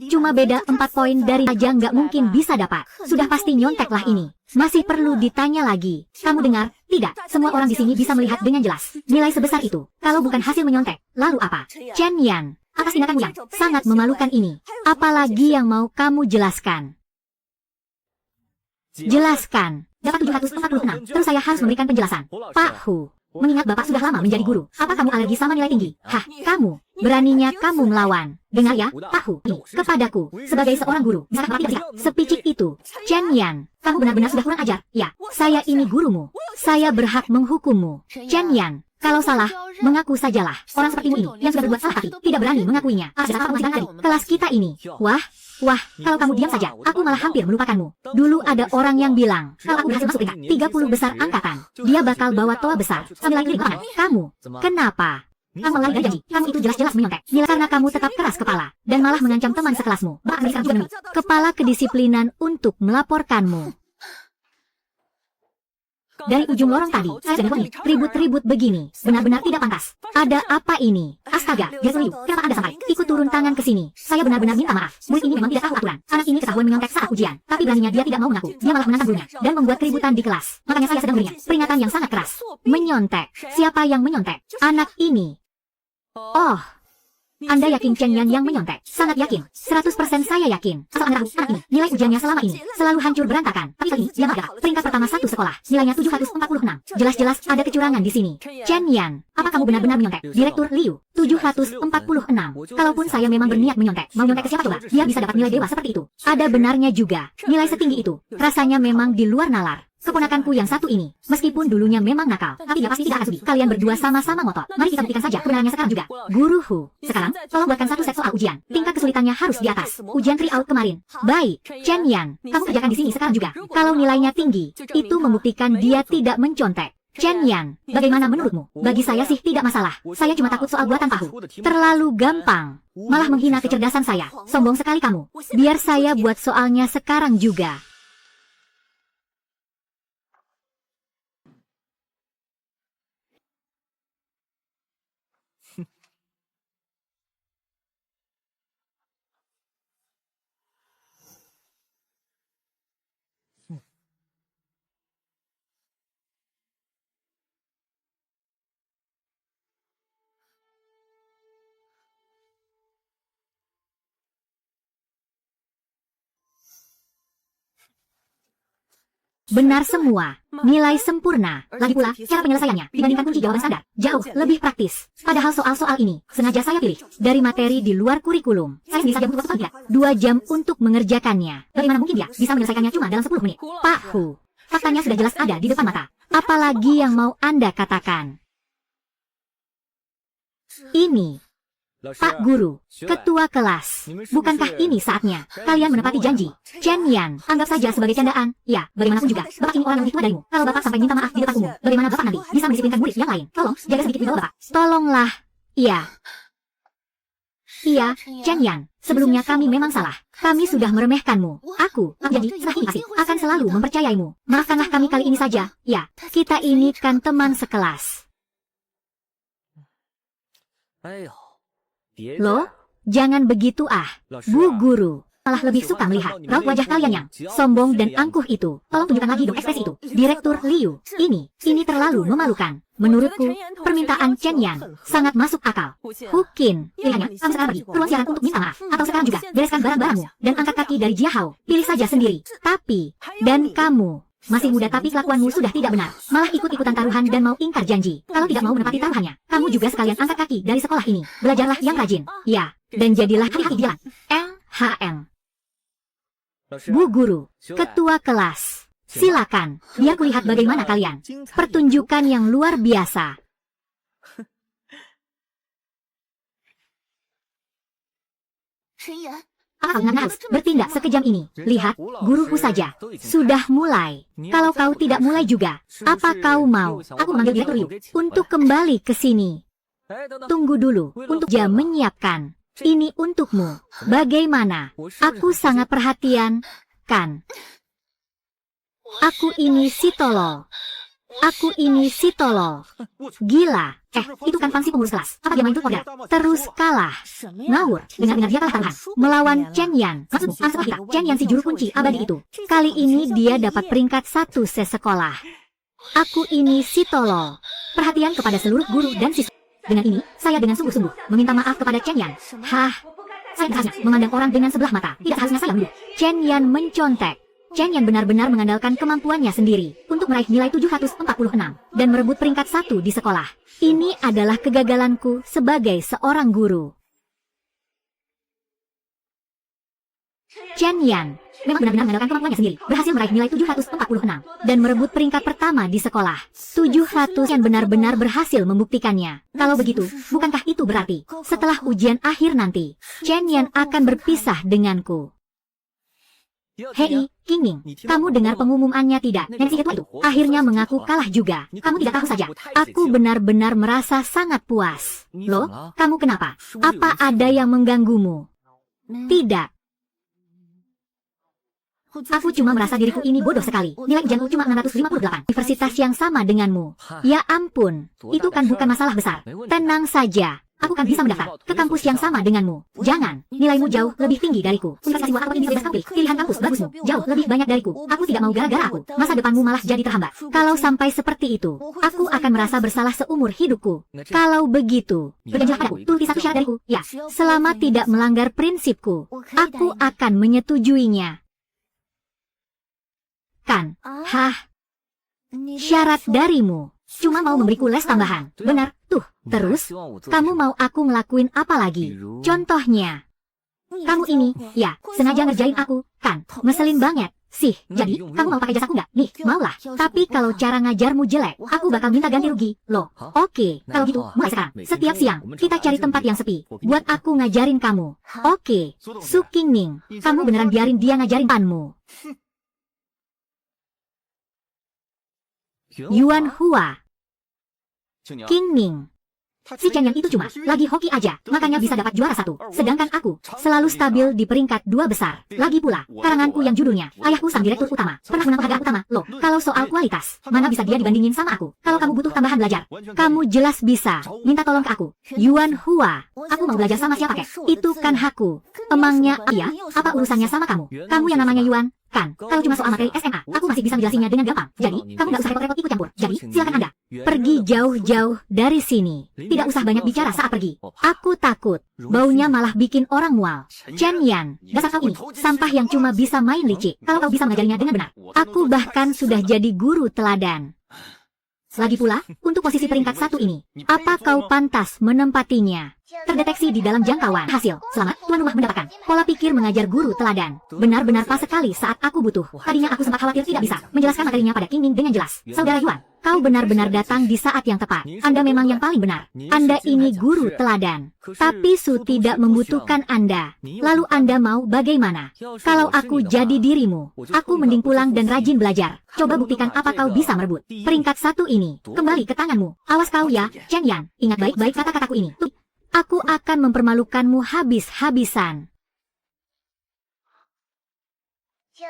Speaker 1: Cuma beda 4 poin dari aja nggak mungkin bisa dapat. Sudah pasti nyontek lah ini. Masih perlu ditanya lagi. Kamu dengar? Tidak. Semua orang di sini bisa melihat dengan jelas. Nilai sebesar itu. Kalau bukan hasil menyontek, lalu apa? Chen Yan, atas tindakanmu yang sangat memalukan ini, apalagi yang mau kamu jelaskan? Jelaskan. Dapat 746. Terus saya harus memberikan penjelasan. Pak Hu, mengingat Bapak sudah lama menjadi guru, apa kamu alergi sama nilai tinggi? Hah, kamu? Beraninya kamu melawan. Dengar ya, Pak Hu, ini, kepadaku, sebagai seorang guru, bisakah Bapak tidak sepicik itu? Chen Yan, kamu benar-benar sudah kurang ajar. Ya, saya ini gurumu. Saya berhak menghukummu. Chen Yan, kalau salah, mengaku sajalah. Orang sepertimu ini, yang sudah berbuat salah tapi tidak berani mengakuinya. Kelas kita ini. Wah, kalau kamu diam saja, aku malah hampir melupakanmu. Dulu ada orang yang bilang, kalau aku berhasil masuk peringkat 30 besar angkatan, dia bakal bawa toa besar sambil lagi keliling. Kamu, kenapa? Kamu melanggar janji, kamu itu jelas-jelas menyontek. Nilai karena kamu tetap keras kepala, dan malah mengancam teman sekelasmu. Bahkan sekarang juga menemui kepala kedisiplinan untuk melaporkanmu. Dari ujung lorong tadi, saya sudah ribut-ribut begini. Benar-benar tidak pantas. Ada apa ini? Astaga, Gertrude, kenapa Anda sampai ikut turun tangan ke sini? Saya benar-benar minta maaf. Murid ini memang tidak tahu aturan. Anak ini ketahuan menyontek saat ujian. Tapi beraninya dia tidak mau mengaku. Dia malah menantang gurunya dan membuat keributan di kelas. Makanya saya sedang berikan peringatan yang sangat keras. Menyontek. Siapa yang menyontek? Anak ini. Oh. Anda yakin Chen Yan yang menyontek? Sangat yakin. 100% saya yakin. Asal Anda tahu, anak ini, nilai ujiannya selama ini selalu hancur berantakan. Tapi kali ini, dia malah peringkat pertama satu sekolah. Nilainya 746. Jelas-jelas ada kecurangan di sini. Chen Yan, apa kamu benar-benar menyontek? Direktur Liu, 746. Kalaupun saya memang berniat menyontek, mau nyontek ke siapa coba? Biar bisa dapat nilai dewa seperti itu. Ada benarnya juga. Nilai setinggi itu, rasanya memang di luar nalar. Keponakanku yang satu ini, meskipun dulunya memang nakal, tapi dia pasti tidak akan sudi. Kalian berdua sama-sama ngotot. Mari kita buktikan saja kebenarannya sekarang juga. Guru Hu, sekarang, tolong buatkan satu set soal ujian. Tingkat kesulitannya harus di atas. Ujian tryout kemarin. Baik, Chen Yan, kamu kerjakan di sini sekarang juga. Kalau nilainya tinggi, itu membuktikan dia tidak mencontek. Chen Yan, bagaimana menurutmu? Bagi saya sih tidak masalah. Saya cuma takut soal buatan tahu. Terlalu gampang. Malah menghina kecerdasan saya. Sombong sekali kamu. Biar saya buat soalnya sekarang juga. Benar semua. Nilai sempurna. Lagi pula, cara penyelesaiannya dibandingkan kunci jawaban standar jauh lebih praktis. Padahal soal-soal ini sengaja saya pilih dari materi di luar kurikulum. Saya sendiri saja butuh waktu tidak 2 jam untuk mengerjakannya. Bagaimana mungkin dia bisa menyelesaikannya cuma dalam 10 menit? Pak Hu, faktanya sudah jelas ada di depan mata. Apalagi yang mau Anda katakan? Ini, Pak Guru, Ketua kelas, bukankah ini saatnya kalian menepati janji? Chen Yan, anggap saja sebagai candaan. Ya, bagaimanapun juga, Bapak ini orang yang lebih tua darimu. Kalau Bapak sampai minta maaf di depan umum, bagaimana Bapak nanti bisa mendisiplinkan murid yang lain? Tolong, jaga sedikit wibawa Bapak. Tolonglah. Iya. Iya, Chen Yan, sebelumnya kami memang salah. Kami sudah meremehkanmu. Aku janji, setelah ini pasti akan selalu mempercayaimu. Maafkanlah kami kali ini saja. Ya, kita ini kan teman sekelas. Loh, jangan begitu Bu Guru. Malah lebih suka melihat raut wajah kalian yang sombong dan angkuh itu. Tolong tunjukkan lagi dong ekspresi itu. Direktur Liu, ini terlalu memalukan. Menurutku, permintaan Chen Yan sangat masuk akal. Hukin, pilihannya, kamu sekarang pergi ke ruang siaran untuk minta maaf. Atau sekarang juga, bereskan barang-barangmu dan angkat kaki dari Jia Hao. Pilih saja sendiri. Tapi, dan kamu, masih muda tapi kelakuanmu sudah tidak benar. Malah ikut-ikutan taruhan dan mau ingkar janji. Kalau tidak mau menepati taruhannya, kamu juga sekalian angkat kaki dari sekolah ini. Belajarlah yang rajin. Ya, dan jadilah hati-hati di jalan. LHM. Bu Guru, Ketua kelas. Silakan, biar kulihat bagaimana kalian. Pertunjukan yang luar biasa. Apa kalian harus bertindak sekejam ini? Lihat, guruku saja. Sudah mulai. Kalau kau tidak mulai juga, apa kau mau? Aku memanggil Direktur Liu untuk kembali ke sini. Tunggu dulu, untuk jam menyiapkan. Ini untukmu. Bagaimana? Aku sangat perhatian, kan? Aku ini si tolol. Aku ini si tolol. Gila. Itu kan Fangsi pengurus kelas. Apa dia main tuh order? Terus kalah. Ngawur. Dengar-dengar dia kalah taruhan. Melawan Chen Yan. Maksudmu, setelah kita, Chen Yan si juru kunci abadi itu. Kali ini dia dapat peringkat 1 sesekolah. Aku ini si tolol. Perhatian kepada seluruh guru dan siswa. Dengan ini, saya dengan sungguh-sungguh meminta maaf kepada Chen Yan. Hah? Saya seharusnya memandang orang dengan sebelah mata. Tidak seharusnya saya menuduh. Chen Yan mencontek. Chen Yan benar-benar mengandalkan kemampuannya sendiri untuk meraih nilai 746 dan merebut peringkat 1 di sekolah. Ini adalah kegagalanku sebagai seorang guru. Chen Yan memang benar-benar mengandalkan kemampuannya sendiri, berhasil meraih nilai 746 dan merebut peringkat pertama di sekolah. 700 yang benar-benar berhasil membuktikannya. Kalau begitu, bukankah itu berarti setelah ujian akhir nanti, Chen Yan akan berpisah denganku? Hei, Qingming, kamu dengar pengumumannya tidak? Yang si ketua itu akhirnya mengaku kalah juga. Kamu tidak tahu saja. Aku benar-benar merasa sangat puas. Loh, kamu kenapa? Apa ada yang mengganggumu? Tidak. Aku cuma merasa diriku ini bodoh sekali. Nilai ujianku cuma 658. Universitas yang sama denganmu. Ya ampun, itu kan bukan masalah besar. Tenang saja. Aku kan bisa mendaftar ke kampus yang sama denganmu. Jangan, nilaimu jauh lebih tinggi dariku. Universitas jiwa apapun bisa bebas kamu pilih. Pilihan kampus bagusmu jauh lebih banyak dariku. Aku tidak mau gara-gara aku. Masa depanmu malah jadi terhambat. Kalau sampai seperti itu, aku akan merasa bersalah seumur hidupku. Kalau begitu, berjanjilah padaku, turuti satu syarat dariku. Ya, selama tidak melanggar prinsipku, aku akan menyetujuinya. Kan? Hah? Syarat darimu cuma mau memberiku les tambahan. Benar, tuh. Terus, kamu mau aku ngelakuin apa lagi? Contohnya, kamu ini, ya, sengaja ngerjain aku, kan? Ngeselin banget. Sih, jadi, kamu mau pakai jasaku nggak? Nih, maulah. Tapi kalau cara ngajarmu jelek, aku bakal minta ganti rugi. Loh, oke. Kalau gitu, mulai sekarang. Setiap siang, kita cari tempat yang sepi. Buat aku ngajarin kamu. Oke. Su Qingming, kamu beneran biarin dia ngajarin panmu. Yuan Hua. Qingming. Si Chen Yang itu cuma lagi hoki aja, makanya bisa dapat juara 1. Sedangkan aku selalu stabil di peringkat 2 besar. Lagi pula, karanganku yang judulnya Ayahku Sang Direktur Utama pernah menang penghargaan utama. Loh, kalau soal kualitas, mana bisa dia dibandingin sama aku? Kalau kamu butuh tambahan belajar, kamu jelas bisa minta tolong ke aku. Yuan Hua, aku mau belajar sama siapa kek? Itu kan hakku. Emangnya iya? Apa urusannya sama kamu? Kamu yang namanya Yuan, kan? Kalau cuma soal materi SMA, aku masih bisa menjelasinya dengan gampang. Jadi, kamu nggak usah repot-repot ikut campur. Jadi, silakan Anda. Pergi jauh-jauh dari sini. Tidak usah banyak bicara saat pergi. Aku takut. Baunya malah bikin orang mual. Chen Yan, dasar kau ini, sampah yang cuma bisa main licik. Kalau kau bisa mengajarinya dengan benar. Aku bahkan sudah jadi guru teladan. Lagi pula, untuk posisi peringkat 1 ini, apa kau pantas menempatinya? Terdeteksi di dalam jangkauan. Hasil, selamat, tuan rumah mendapatkan. Pola pikir mengajar guru teladan. Benar-benar pas sekali saat aku butuh. Tadinya aku sempat khawatir tidak bisa menjelaskan materinya pada King Ning dengan jelas. Saudara Yuan, kau benar-benar datang di saat yang tepat. Anda memang yang paling benar. Anda ini guru teladan. Tapi Su tidak membutuhkan Anda. Lalu Anda mau bagaimana? Kalau aku jadi dirimu, aku mending pulang dan rajin belajar. Coba buktikan apa kau bisa merebut. Peringkat 1 ini, kembali ke tanganmu. Awas kau ya, Chen Yan. Ingat baik-baik kata-kataku ini. Aku akan mempermalukanmu habis-habisan.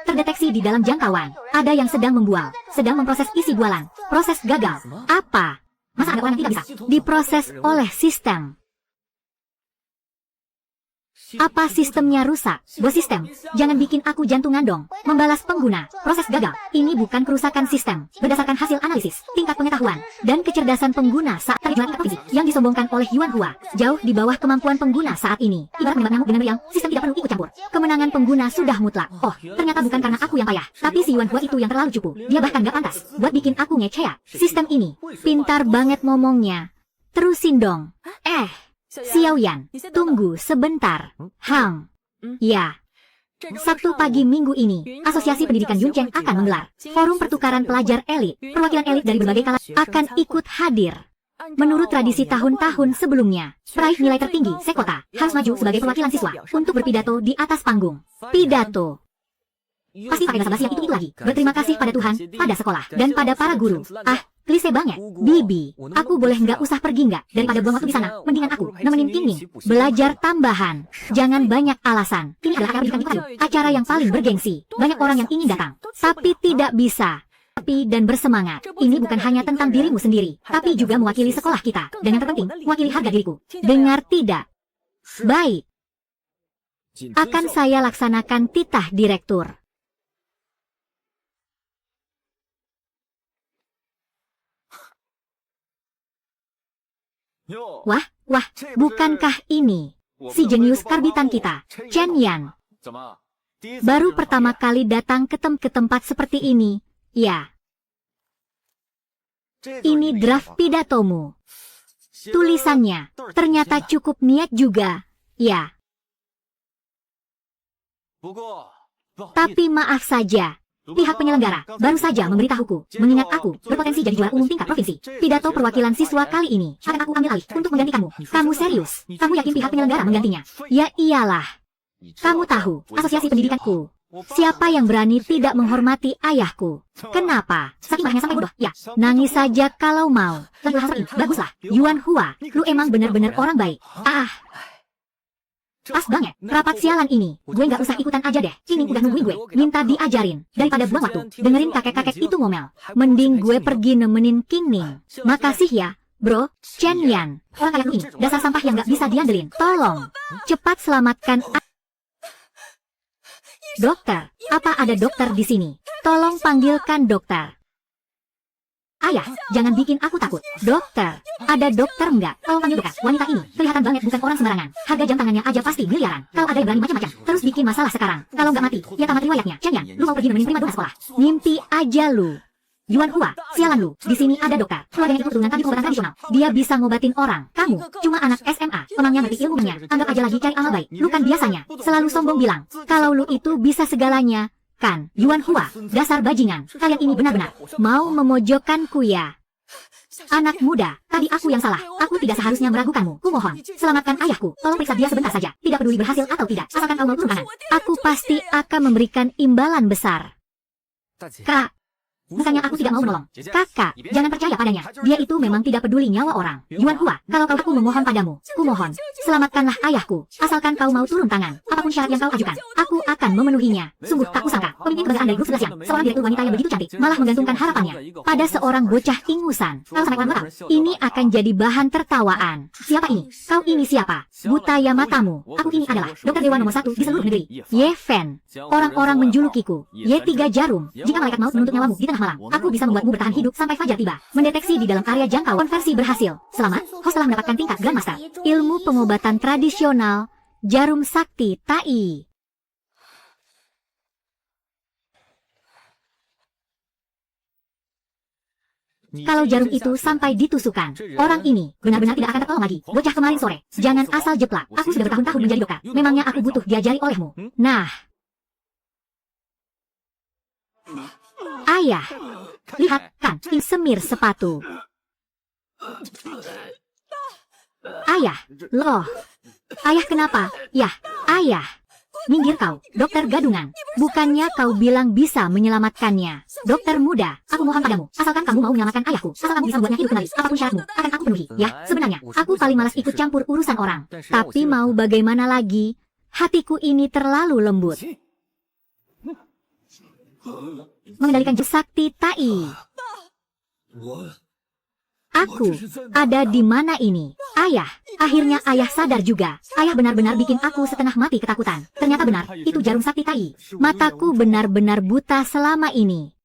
Speaker 1: Terdeteksi di dalam jangkauan. Ada yang sedang membual, sedang memproses isi bualan. Proses gagal. Apa? Masa ada orang yang tidak bisa? Diproses oleh sistem. Apa sistemnya rusak? Bos sistem, jangan bikin aku jantungan dong. Membalas pengguna, proses gagal. Ini bukan kerusakan sistem. Berdasarkan hasil analisis, tingkat pengetahuan, dan kecerdasan pengguna saat terjadi fisik yang disombongkan oleh Yuan Hua, jauh di bawah kemampuan pengguna saat ini. Ibarat menembak nyamuk dengan meriam, sistem tidak perlu ikut campur. Kemenangan pengguna sudah mutlak. Oh, ternyata bukan karena aku yang payah, tapi si Yuan Hua itu yang terlalu cupu. Dia bahkan gak pantas buat bikin aku ngecea. Sistem ini, pintar banget ngomongnya. Terusin dong. Xiao Yan, tunggu sebentar. Ya. Sabtu pagi minggu ini, Asosiasi Pendidikan Yuncheng akan menggelar forum pertukaran pelajar elit. Perwakilan elit dari berbagai kalangan akan ikut hadir. Menurut tradisi tahun-tahun sebelumnya, peraih nilai tertinggi sekota harus maju sebagai perwakilan siswa untuk berpidato di atas panggung. Pidato. Pasti pakai basa-basi yang itu lagi. Berterima kasih pada Tuhan, pada sekolah, dan pada para guru. Klise banget. Bibi, aku boleh nggak usah pergi nggak? Daripada buang waktu di sana, mendingan aku nemenin King Ning. Belajar tambahan. Jangan banyak alasan. Ini adalah acara pendidikan itu. Acara yang paling bergengsi. Banyak orang yang ingin datang, tapi tidak bisa. Tapi dan bersemangat. Ini bukan hanya tentang dirimu sendiri, tapi juga mewakili sekolah kita. Dan yang terpenting, mewakili harga diriku. Dengar tidak? Baik. Akan saya laksanakan titah direktur. Wah, bukankah ini si jenius karbitan kita, Chen Yan? Baru pertama kali datang ke tempat seperti ini, ya. Ini draft pidatomu. Tulisannya ternyata cukup niat juga, ya. Tapi maaf saja. Pihak penyelenggara baru saja memberitahuku, mengingat aku berpotensi jadi juara umum tingkat provinsi. Pidato perwakilan siswa kali ini akan aku ambil alih untuk menggantikanmu. Kamu serius? Kamu yakin pihak penyelenggara menggantinya? Ya iyalah. Kamu tahu, asosiasi pendidikanku. Siapa yang berani tidak menghormati ayahku? Kenapa? Saking marahnya sampai bodoh? Ya, nangis saja kalau mau. Baguslah, Yuan Hua, lu emang benar-benar orang baik. Pas banget, rapat sialan ini. Gue nggak usah ikutan aja deh. Ini udah nungguin gue, minta diajarin. Daripada buang waktu, dengerin kakek-kakek itu ngomel. Mending gue pergi nemenin King Ning. Makasih ya, bro. Chen Yan, orang kayak lu ini, dasar sampah yang nggak bisa diandelin. Tolong, cepat selamatkan. Dokter, apa ada dokter di sini? Tolong panggilkan dokter. Ayah, jangan bikin aku takut. Dokter, ada dokter nggak? Tolong panggil dokter. Wanita ini kelihatan banget bukan orang sembarangan. Harga jam tangannya aja pasti miliaran. Kalau ada yang berani macam-macam, terus bikin masalah sekarang. Kalau nggak mati, ya tamat riwayatnya. Chen Yan, lu mau pergi nemenin prima dona sekolah? Ngimpi aja lu. Yuan Hua, sialan lu. Di sini ada dokter. Keluarganya itu keturunan tabib pengobatan tradisional. Dia bisa ngobatin orang. Kamu cuma anak SMA. Emangnya ngerti ilmunya? Anggap aja lagi cari amal baik. Lu kan biasanya selalu sombong bilang kalau lu itu bisa segalanya. Kan, Yuan Hua, dasar bajingan. Kalian ini benar-benar mau memojokkanku ya. Anak muda, tadi aku yang salah. Aku tidak seharusnya meragukanmu. Kumohon, selamatkan ayahku. Tolong periksa dia sebentar saja. Tidak peduli berhasil atau tidak. Asalkan kau mau turun tangan. Aku pasti akan memberikan imbalan besar. Kak. Bukannya aku tidak mau menolong. Kakak, jangan percaya padanya. Dia itu memang tidak peduli nyawa orang. Yuan Hua, kalau kau aku memohon padamu, kumohon, selamatkanlah ayahku. Asalkan kau mau turun tangan. Apapun syarat yang kau ajukan, aku akan memenuhinya. Sungguh tak kusangka, pemimpin kebanggaan dari grup 11 yang seorang direktur wanita yang begitu cantik, malah menggantungkan harapannya pada seorang bocah ingusan. Kalau sampai orang tahu, ini akan jadi bahan tertawaan. Siapa ini? Kau ini siapa? Butaya matamu. Aku ini adalah dokter dewa nomor 1 di seluruh negeri. Ye Fen. Orang-orang menjulukiku Ye 3 Jarum. Jika malaikat maut menuntut nyawamu di tengah malam. Aku bisa membuatmu bertahan hidup sampai fajar tiba. Mendeteksi di dalam area jangkau. Konversi berhasil. Selamat, host telah mendapatkan tingkat Grandmaster. Ilmu pengobatan tradisional, jarum sakti Tai. Kalau jarum itu sampai ditusukkan, orang ini benar-benar tidak akan tertolong lagi. Bocah kemarin sore, jangan asal jeplak. Aku sudah bertahun-tahun menjadi dokter. Memangnya aku butuh diajari olehmu? Nah, ayah, lihat kan, semir sepatu. Ayah, loh. Ayah kenapa? Yah, ayah. Minggir kau, dokter gadungan. Bukannya kau bilang bisa menyelamatkannya. Dokter muda, aku mohon padamu, asalkan kamu mau menyelamatkan ayahku, asal kamu bisa membuatnya hidup kembali, apapun syaratmu, akan aku penuhi. Ya, sebenarnya, aku paling malas ikut campur urusan orang. Tapi mau bagaimana lagi, hatiku ini terlalu lembut. Mengendalikan jurus sakti Tai. Aku ada di mana ini? Ayah, akhirnya ayah sadar juga. Ayah benar-benar bikin aku setengah mati ketakutan. Ternyata benar, itu jarum sakti Tai. Mataku benar-benar buta selama ini.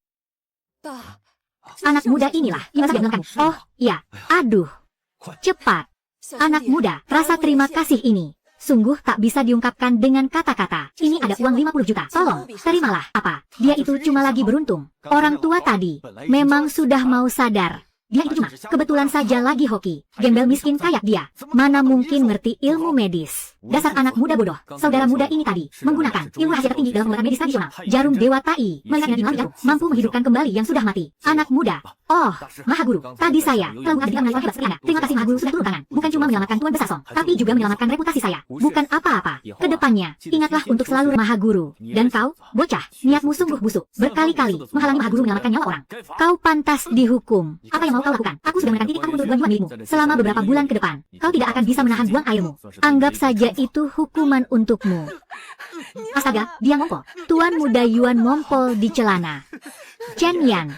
Speaker 1: Anak muda inilah yang saya bilang. Oh, iya. Aduh. Cepat. Anak muda, rasa terima kasih ini sungguh tak bisa diungkapkan dengan kata-kata. Ini ada uang 50 juta. Tolong, terimalah. Apa? Dia itu cuma lagi beruntung. Orang tua tadi memang sudah mau sadar. Dia itu cuma kebetulan saja lagi hoki. Gembel miskin kayak dia, mana mungkin ngerti ilmu medis. Dasar anak muda bodoh. Saudara muda ini tadi menggunakan ilmu rahasia tertinggi dalam pengobatan medis tradisional, jarum dewa Tai. Melihat energi jarum mampu menghidupkan kembali yang sudah mati. Anak muda. Oh, Maha Guru, tadi saya telah bukan dengan hebat seperti Anda. Terima kasih Maha Guru sudah turun tangan. Bukan cuma menyelamatkan Tuan Besar Song, tapi juga menyelamatkan reputasi saya. Bukan apa-apa. Kedepannya, ingatlah untuk selalu Maha Guru. Dan kau, bocah, niatmu sungguh busuk. Berkali-kali menghalangi Maha Guru menyelamatkan nyawa orang. Kau pantas dihukum. Apa yang mau kau lakukan? Aku sudah menekan titik aku untuk tuan milikmu. Selama beberapa bulan ke depan, kau tidak akan bisa menahan buang airmu. Anggap saja itu hukuman untukmu. Astaga, dia ngompol. Tuan muda Yuan ngompol di celana. Chen Yan.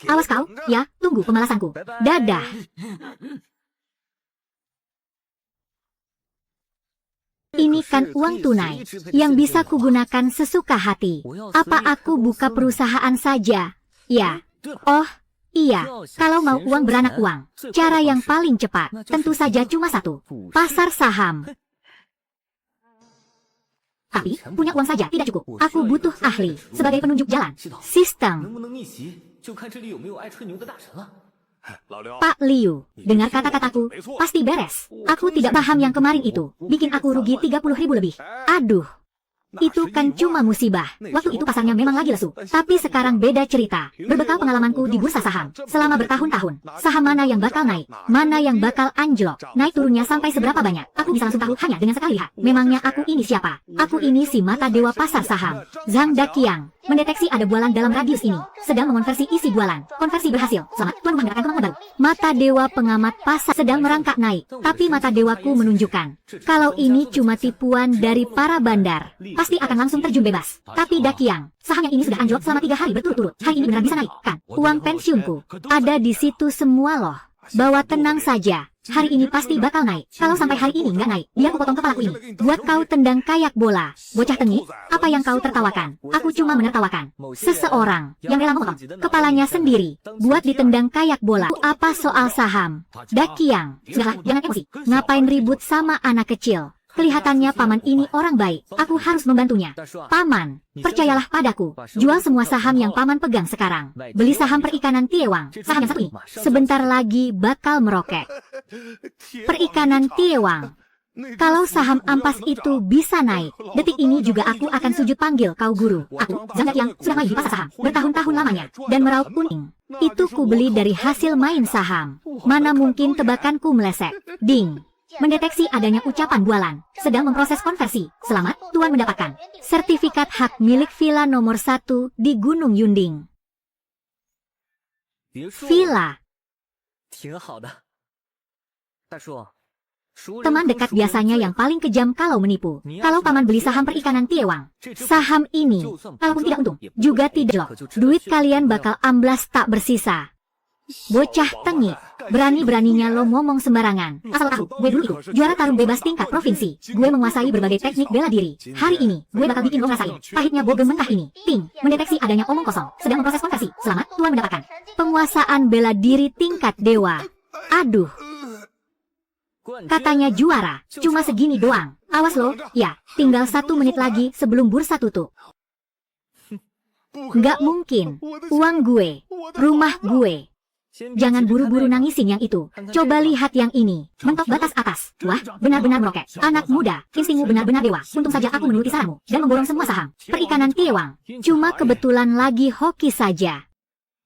Speaker 1: Awas kau, ya, tunggu pembalasanku. Dadah. Ini kan uang tunai, yang bisa kugunakan sesuka hati. Apa aku buka perusahaan saja? Ya. Oh, iya, kalau mau uang beranak uang, cara yang paling cepat, tentu saja cuma satu, pasar saham. Tapi, punya uang saja tidak cukup. Aku butuh ahli, sebagai penunjuk jalan. Sistem. Pak Liu, dengar kata-kataku, pasti beres. Aku tidak paham yang kemarin itu, bikin aku rugi 30.000 lebih. Aduh. Itu kan cuma musibah. Waktu itu pasarnya memang lagi lesu. Tapi sekarang beda cerita. Berbekal pengalamanku di bursa saham selama bertahun-tahun, saham mana yang bakal naik, mana yang bakal anjlok, naik turunnya sampai seberapa banyak, aku bisa langsung tahu hanya dengan sekali lihat. Memangnya aku ini siapa? Aku ini si mata dewa pasar saham, Zhang Daqiang. Mendeteksi ada bualan dalam radius ini, sedang mengonversi isi bualan. Konversi berhasil. Selamat, Tuan menggunakan kemampuan baru. Mata dewa pengamat pasar sedang merangkak naik, tapi mata dewaku menunjukkan kalau ini cuma tipuan dari para bandar, pasti akan langsung terjun bebas. Tapi Daqiang, sahamnya ini sudah anjlok selama 3 hari berturut-turut. Hari ini benar bisa naik, kan? Uang pensiunku ada di situ semua loh. Bawa tenang saja. Hari ini pasti bakal naik. Kalau sampai hari ini nggak naik, dia kupotong kepalaku ini. Buat kau tendang kayak bola. Bocah tengik, apa yang kau tertawakan? Aku cuma menertawakan. Seseorang yang rela memotong kepalanya sendiri, buat ditendang kayak bola. Apa soal saham? Daqiang, sudahlah, jangan emosi. Ngapain ribut sama anak kecil? Kelihatannya paman ini orang baik. Aku harus membantunya. Paman, percayalah padaku. Jual semua saham yang paman pegang sekarang. Beli saham perikanan Tiewang. Saham yang satu ini sebentar lagi bakal meroket. Perikanan Tiewang. Kalau saham ampas itu bisa naik, detik ini juga aku akan sujud panggil kau guru. Aku, Zhang Daqiang, sudah main di pasar saham bertahun-tahun lamanya, dan meraup kuning. Itu ku beli dari hasil main saham. Mana mungkin tebakanku meleset. Ding. Mendeteksi adanya ucapan bualan, sedang memproses konversi. Selamat, Tuan mendapatkan sertifikat hak milik villa nomor 1 di Gunung Yunding. Villa. Teman dekat biasanya yang paling kejam kalau menipu. Kalau paman beli saham perikanan Tiewang, saham ini, kalaupun tidak untung, juga tidak jelek. Duit kalian bakal amblas tak bersisa. Bocah tengik, Berani-beraninya lo ngomong sembarangan. Asal tahu, gue dulu itu juara tarung bebas tingkat provinsi. Gue menguasai berbagai teknik bela diri. Hari ini, gue bakal bikin lo ngerasain pahitnya bogem mentah ini. Ting, mendeteksi adanya omong kosong. Sedang memproses konversi. Selamat, Tuan mendapatkan penguasaan bela diri tingkat dewa. Aduh. Katanya juara, cuma segini doang. Awas lo, ya, tinggal 1 menit lagi sebelum bursa tutup. Nggak mungkin. Uang gue, rumah gue. Jangan buru-buru nangisin yang itu. Coba lihat yang ini. Mentok batas atas. Wah, benar-benar meroket. Anak muda, instingmu benar-benar dewa. Untung saja aku menuruti saranmu dan memborong semua saham perikanan Tiewang. Cuma kebetulan lagi hoki saja.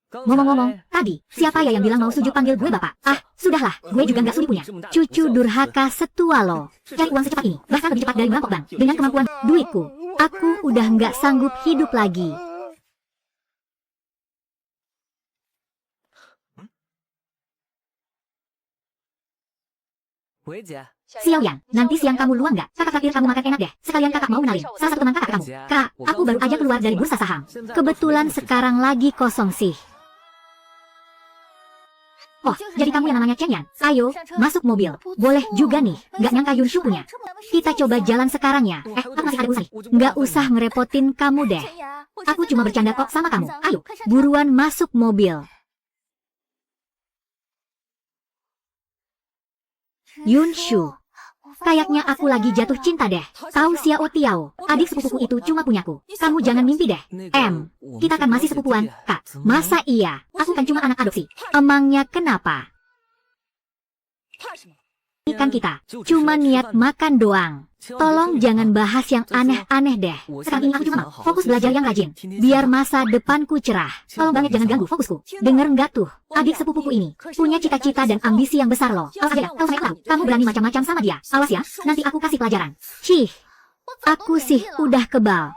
Speaker 1: Ngomong-ngomong, tadi, siapa ya yang bilang mau sujud panggil gue bapak? Ah, sudahlah, gue juga nggak sudi punya cucu durhaka setua lo. Cari uang secepat ini, bahkan lebih cepat dari merampok bank. Dengan kemampuan duitku, aku udah nggak sanggup hidup lagi. Xiao Yang, nanti siang kamu luang nggak? Kakak traktir kamu makan enak deh. Sekalian kakak mau kenalin salah satu teman kakak kamu. Kak, aku baru aja keluar dari bursa saham. Kebetulan sekarang lagi kosong sih. Oh, jadi kamu yang namanya Chen Yan? Ayo, masuk mobil. Boleh juga nih, nggak nyangka Yunshu punya. Kita coba jalan sekarang ya. Aku masih ada urusan nih. Nggak usah ngerepotin kamu deh. Aku cuma bercanda kok sama kamu. Ayo, buruan masuk mobil. Yunshu, kayaknya aku lagi jatuh cinta deh. Tahu Xiao Tiao, adik sepupuku itu cuma punyaku. Kamu jangan mimpi deh. Kita kan masih sepupuan, Kak. Masa iya? Aku kan cuma anak adopsi. Emangnya kenapa? Ini kan kita cuma niat makan doang. Tolong jangan bahas yang aneh-aneh deh. Sekarang ini aku cuma mau fokus belajar yang rajin, biar masa depanku cerah. Tolong banget jangan ganggu fokusku. Dengar nggak tuh? Adik sepupuku ini punya cita-cita dan ambisi yang besar loh. Awas aja dah, kalau saya tahu kamu berani macam-macam sama dia. Awas ya, nanti aku kasih pelajaran. Cih, aku sih udah kebal.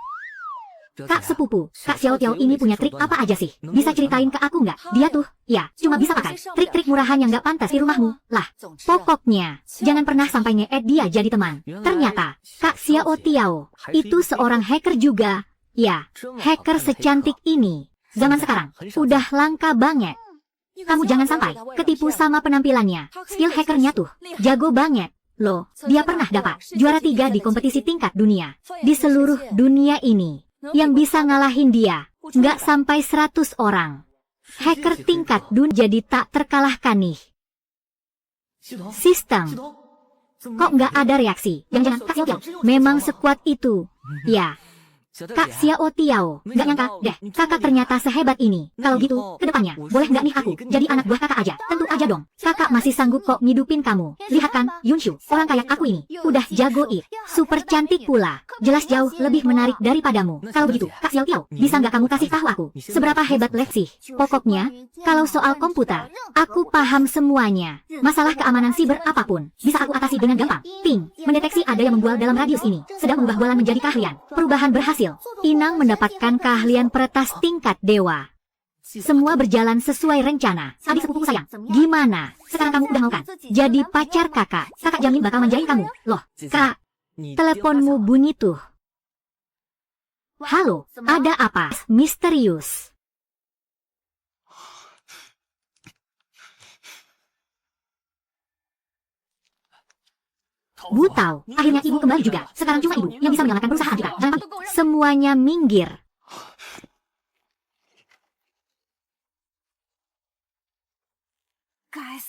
Speaker 1: Kak sepupu, Kak Xiao Tiao ini punya trik apa aja sih? Bisa ceritain ke aku nggak? Dia tuh, ya, cuma bisa pakai trik-trik murahan yang nggak pantas di rumahmu. Lah, pokoknya, jangan pernah sampai nge-add dia jadi teman. Ternyata, Kak Xiao Tiao itu seorang hacker juga. Ya, hacker secantik ini. Zaman sekarang, udah langka banget. Kamu jangan sampai ketipu sama penampilannya. Skill hackernya tuh, jago banget. Loh, dia pernah dapat juara 3 di kompetisi tingkat dunia. Di seluruh dunia ini. Yang bisa ngalahin dia, nggak sampai 100 orang. Hacker tingkat dunia jadi tak terkalahkan nih. Sistem. Kok nggak ada reaksi? Jangan-jangan Kak Xiao Tiao memang sekuat itu. Ya. Kak Xiao Tiao, nggak nyangka deh, kakak ternyata sehebat ini. Kalau gitu, kedepannya, boleh nggak nih aku jadi anak buah kakak aja? Tentu aja dong, kakak masih sanggup kok ngidupin kamu. Lihat kan, Yunshu, orang kayak aku ini, udah jago super cantik pula. Jelas jauh lebih menarik daripadamu. Kalau begitu, Kak Xiao Tiao, bisa nggak kamu kasih tahu aku, seberapa hebat Lexi? Pokoknya, kalau soal komputer, aku paham semuanya. Masalah keamanan siber apapun, bisa aku atasi dengan gampang. Ping, mendeteksi ada yang membual dalam radius ini, sedang mengubah bola menjadi keahlian. Perubahan berhasil. Inang mendapatkan keahlian peretas tingkat dewa. Semua berjalan sesuai rencana. Adik sepupuku sayang, gimana? Sekarang kamu udah mau kan jadi pacar kakak? Kakak jamin bakal manjain kamu. Loh, Kak, teleponmu bunyi tuh. Halo, ada apa? Misterius. Bu tahu, akhirnya ibu kembali juga. Sekarang cuma ibu yang bisa menyelamatkan perusahaan kita. Jangan panik. Semuanya minggir.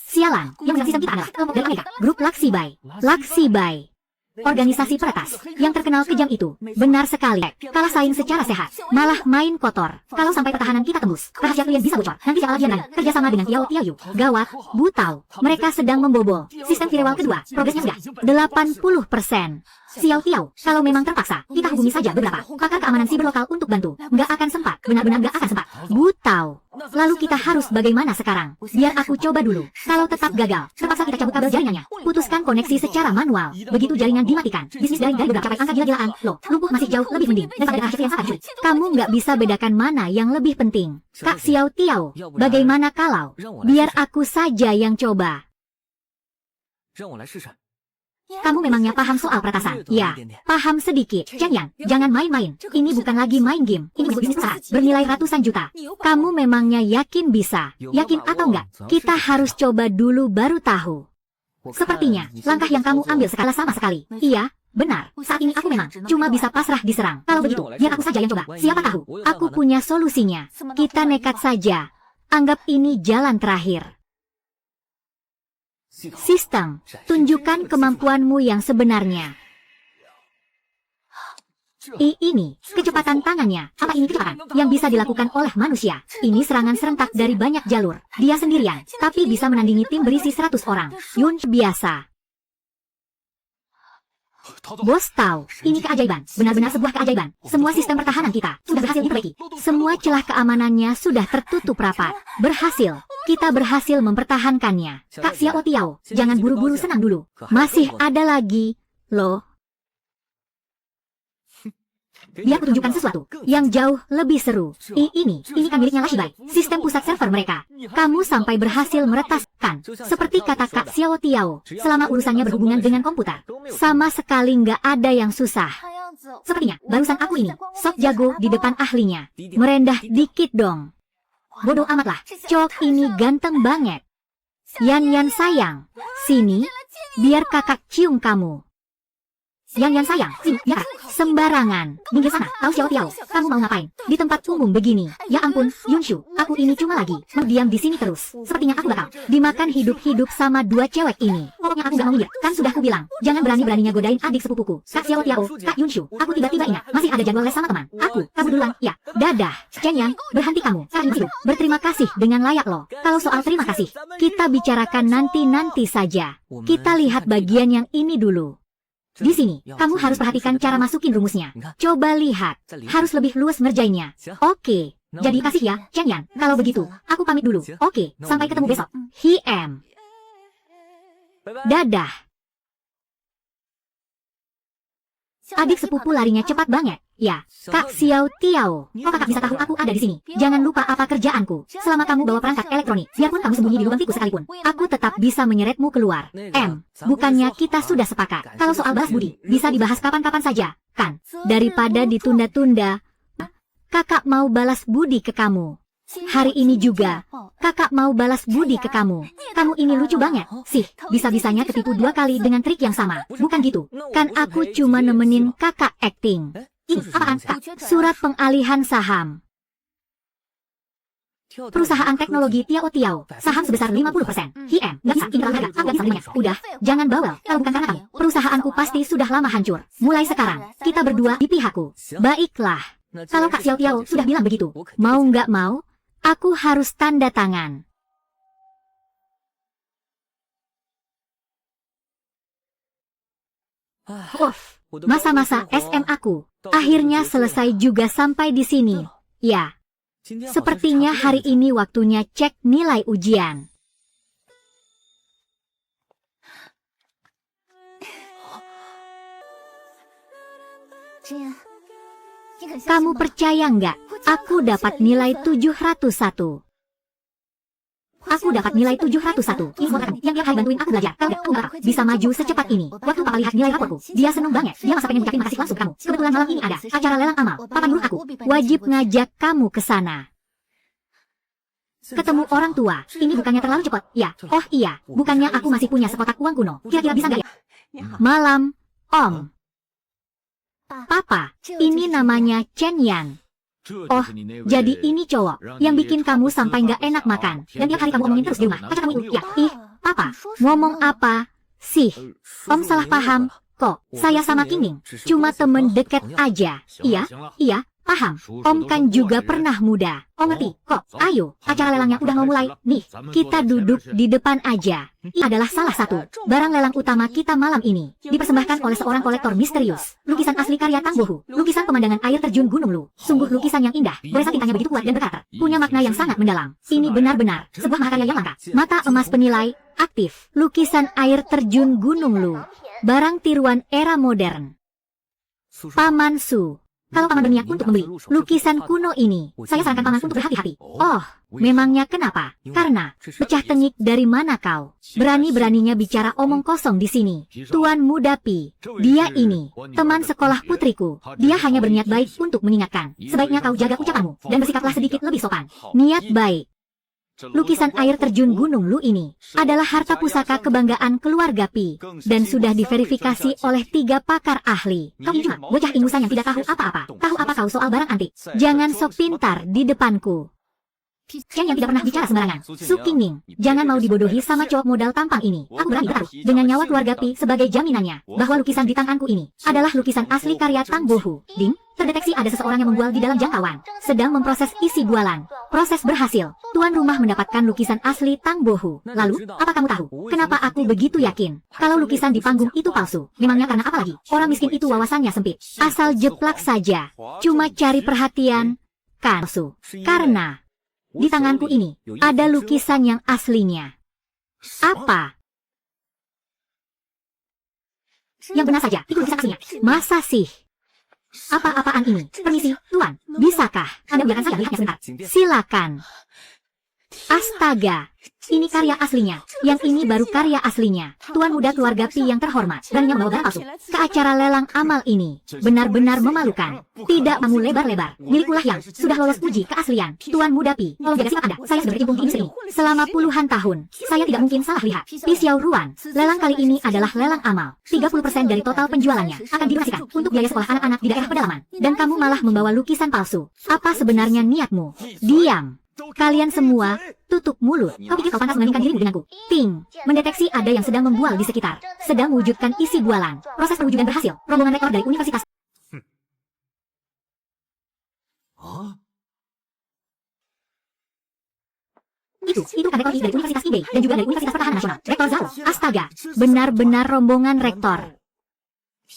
Speaker 1: Sialan, yang menang sistem kita adalah kelompok dari mereka, grup Laksibai. Laksibai. Organisasi peretas yang terkenal kejam itu. Benar sekali. Kalah saing secara sehat, malah main kotor. Kalau sampai pertahanan kita tembus, rahasia klien bisa bocor. Nanti siapa lagi yang berani kerjasama dengan Tiao Tiayu? Gawat, Bu tahu. Mereka sedang membobol sistem firewall kedua. Progresnya sudah 80%. Xiao Tiao, kalau memang terpaksa, kita hubungi saja beberapa pakar keamanan siber lokal untuk bantu. Nggak akan sempat, benar-benar nggak akan sempat. Bu tahu. Lalu kita harus bagaimana sekarang? Biar aku coba dulu. Kalau tetap gagal, terpaksa kita cabut kabel jaringannya. Putuskan koneksi secara manual. Begitu jaringan dimatikan, bisnis daring dari beberapa angka gila-gilaan. Loh, lumpuh masih jauh lebih mending daripada rahasia yang sangat cuy. Kamu nggak bisa bedakan mana yang lebih penting. Kak Xiao Tiao, bagaimana kalau biar aku saja yang coba? kamu memangnya paham soal peretasan? Ya, paham sedikit. Chen Yan, jangan main-main. Ini bukan lagi main game. Ini bisnis besar, bernilai ratusan juta. Kamu memangnya yakin bisa? Yakin atau enggak? Kita harus coba dulu baru tahu. Sepertinya, langkah yang kamu ambil sekarang sama sekali. Iya, benar. Saat ini aku memang cuma bisa pasrah diserang. Kalau begitu, biar aku saja yang coba. Siapa tahu, aku punya solusinya. Kita nekat saja. Anggap ini jalan terakhir. Sistem, tunjukkan kemampuanmu yang sebenarnya. Ini, kecepatan tangannya. Apa ini kecepatan yang bisa dilakukan oleh manusia? Ini serangan serentak dari banyak jalur. Dia sendirian, tapi bisa menandingi tim berisi 100 orang. Yun biasa. Bos tahu, ini keajaiban, benar-benar sebuah keajaiban. Semua sistem pertahanan kita sudah berhasil diperbaiki. Semua celah keamanannya sudah tertutup rapat. Berhasil, kita berhasil mempertahankannya. Kak Xiao Tiao, jangan buru-buru senang dulu. Masih ada lagi, loh. Biar kutunjukkan sesuatu yang jauh lebih seru. Ini kan miliknya Lashibai, sistem pusat server mereka. Kamu sampai berhasil meretaskan, seperti kata Kak Xiao Tiao, selama urusannya berhubungan dengan komputer. Sama sekali nggak ada yang susah. Sepertinya, barusan aku ini, sok jago di depan ahlinya. Merendah dikit dong. Bodoh amatlah, Cok ini ganteng banget. Yan sayang, sini, biar kakak cium kamu. Yan sayang, sini, ya kak. Sembarangan. Minggir sana, tahu Xiao Tiao, kamu mau ngapain? Di tempat umum begini. Ya ampun, Yunshu, aku ini cuma lagi mau diam di sini terus. Sepertinya aku bakal dimakan hidup-hidup sama dua cewek ini. Pokoknya aku gak mau minggir, kan sudah ku bilang. Jangan berani-beraninya godain adik sepupuku. Kak Xiao Tiao, Kak Yunshu, aku tiba-tiba ingat, masih ada jadwal les sama teman. Aku, kamu duluan, ya. Dadah, Chen Yan, berhenti kamu. Kak Yunshu, berterima kasih dengan layak loh. Kalau soal terima kasih, kita bicarakan nanti saja. Kita lihat bagian yang ini dulu. Di sini, kamu harus perhatikan cara masukin rumusnya. Coba lihat, harus lebih luas ngerjainnya. Oke, jadi kasih ya, Chen Yan. Kalau begitu, aku pamit dulu. Oke, sampai ketemu besok. Hiem. Dadah. Adik sepupu larinya cepat banget. Ya, Kak Xiao Tiao. Kok kakak bisa tahu aku ada di sini? Jangan lupa apa kerjaanku. Selama kamu bawa perangkat elektronik, biarpun kamu sembunyi di lubang tikus sekalipun, aku tetap bisa menyeretmu keluar. Bukannya kita sudah sepakat. Kalau soal balas budi, bisa dibahas kapan-kapan saja, kan? Daripada ditunda-tunda, kakak mau balas budi ke kamu. Hari ini juga, kakak mau balas budi ke kamu. Kamu ini lucu banget, sih. Bisa-bisanya ketipu 2 kali dengan trik yang sama. Bukan gitu, kan aku cuma nemenin kakak acting. Ini apaan, Kak? Surat pengalihan saham. Perusahaan teknologi Tiao Tiao, saham sebesar 50%. Hiem, nggak bisa, ini terlalu harga, aku nggak bisa belinya. Udah, jangan bawel, kalau bukan karena kamu, perusahaanku pasti sudah lama hancur. Mulai sekarang, kita berdua di pihakku. Baiklah, kalau Kak Xiao Tiao sudah bilang begitu, mau nggak mau, aku harus tanda tangan. Masa-masa SM aku akhirnya selesai juga sampai di sini. Ya, sepertinya hari ini waktunya cek nilai ujian. Kamu percaya nggak? Aku dapat nilai 701. Aku dapat nilai 701. Ini semua kamu yang tiap hari bantuin aku belajar. Kalau nggak, aku nggak bisa maju secepat ini. Waktu Papa lihat nilai raportku, dia seneng banget. Dia masa pengen ngucapin makasih langsung ke kamu. Kebetulan malam ini ada acara lelang amal. Papa nyuruh aku wajib ngajak kamu ke sana. Ketemu orang tua, ini bukannya terlalu cepat? Ya, oh iya, bukannya aku masih punya sekotak uang kuno. Kira-kira bisa nggak ya? Malam, Om. Papa, ini namanya Chen Yan. Oh, jadi ini cowok yang bikin kamu sampai nggak enak makan. Dan tiap hari kamu omongin terus di rumah. Pacar kamu itu, ya. Papa, ngomong apa sih? Om salah paham kok. Saya sama Kingning cuma temen deket aja. Iya, paham. Om kan juga pernah muda. Om ngerti kok. Ayo, acara lelangnya udah mau mulai. Nih, kita duduk di depan aja. Ini adalah salah satu barang lelang utama kita malam ini. Dipersembahkan oleh seorang kolektor misterius. Lukisan asli karya Tang Bohu. Lukisan pemandangan air terjun Gunung Lu. Sungguh lukisan yang indah. Goresan tintanya begitu kuat dan berkarakter. Punya makna yang sangat mendalam. Ini benar-benar sebuah mahakarya yang langka. Mata emas penilai aktif. Lukisan air terjun Gunung Lu. Barang tiruan era modern. Paman Su. Kalau Paman berniat untuk membeli lukisan kuno ini, saya sarankan Paman untuk berhati-hati. Oh, Memangnya kenapa? Karena, pecah tengik dari mana kau? Berani-beraninya bicara omong kosong di sini. Tuan Muda Pi, dia ini, teman sekolah putriku. Dia hanya berniat baik untuk mengingatkan. Sebaiknya kau jaga ucapanmu, dan bersikaplah sedikit lebih sopan. Niat baik. Lukisan air terjun Gunung Lu ini adalah harta pusaka kebanggaan keluarga Pi dan sudah diverifikasi oleh 3 pakar ahli. Kau ini cuma bocah ingusan yang tidak tahu apa-apa. Tahu apa kau soal barang antik? Jangan sok pintar di depanku. Chen yang tidak pernah bicara sembarangan. Su Qingming, jangan mau dibodohi sama cowok modal tampang ini. Aku berani bertaruh dengan nyawa keluarga Pi sebagai jaminannya bahwa lukisan di tanganku ini adalah lukisan asli karya Tang Bohu. Ding, terdeteksi ada seseorang yang membual di dalam jangkauan. Sedang memproses isi bualan. Proses berhasil. Tuan rumah mendapatkan lukisan asli Tang Bohu. Lalu, apa kamu tahu? Kenapa aku begitu yakin? Kalau lukisan di panggung itu palsu, memangnya karena apa lagi? Orang miskin itu wawasannya sempit. Asal jeplak saja. Cuma cari perhatian, kan? Palsu. Karena di tanganku ini ada lukisan yang aslinya. Apa? Yang benar saja, itu lukisan aslinya. Masa sih? Apa-apaan ini? Permisi, Tuan. Bisakah Anda biarkan saya lihatnya sebentar? Silakan. Astaga. Ini karya aslinya. Yang ini baru karya aslinya. Tuan muda keluarga Pi yang terhormat. Beraninya membawa barang palsu ke acara lelang amal ini. Benar-benar memalukan. Tidak mau lebar-lebar. Milikkulah yang sudah lolos uji keaslian. Tuan muda Pi, tolong jaga sikap Anda. Saya sudah berkecimpung di industri ini selama puluhan tahun. Saya tidak mungkin salah lihat. Pi Xiao Ruan, lelang kali ini adalah lelang amal. 30% dari total penjualannya akan didonasikan untuk biaya sekolah anak-anak di daerah pedalaman. Dan kamu malah membawa lukisan palsu. Apa sebenarnya niatmu? Diam. Kalian semua, tutup mulut. Kau pikir kau pantas membandingkan dirimu denganku? Ting, mendeteksi ada yang sedang membual di sekitar. Sedang mewujudkan isi bualan. Proses perwujudan berhasil. Rombongan rektor dari universitas. Itu kan rektor dari Universitas Qingbei dan juga dari Universitas Pertahanan Nasional. Rektor Zhao. Astaga, benar-benar rombongan rektor.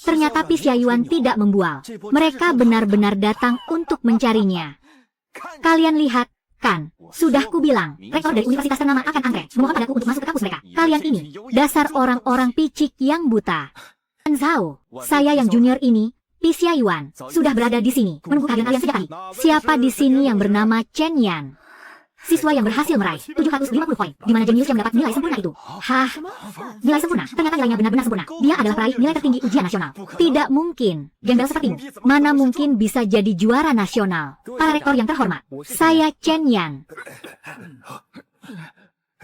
Speaker 1: Ternyata Pi Xiaoyuan tidak membual. Mereka benar-benar datang untuk mencarinya. Kalian lihat. Kan, sudah kubilang, rektor dari universitas ternama akan antre, memohon padaku untuk masuk ke kampus mereka. Kalian ini, dasar orang-orang picik yang buta. Zhao, saya yang junior ini, Pi Xiaoyuan, sudah berada di sini, menunggu kehadiran kalian sejak tadi. Siapa di sini yang bernama Chen Yan? Siswa yang berhasil meraih 750 poin, di mana jenius yang mendapat nilai sempurna itu. Hah? Nilai sempurna? Ternyata nilainya benar-benar sempurna. Dia adalah peraih nilai tertinggi ujian nasional. Tidak mungkin. Gembel sepertimu, mana mungkin bisa jadi juara nasional? Para rektor yang terhormat, saya Chen Yan.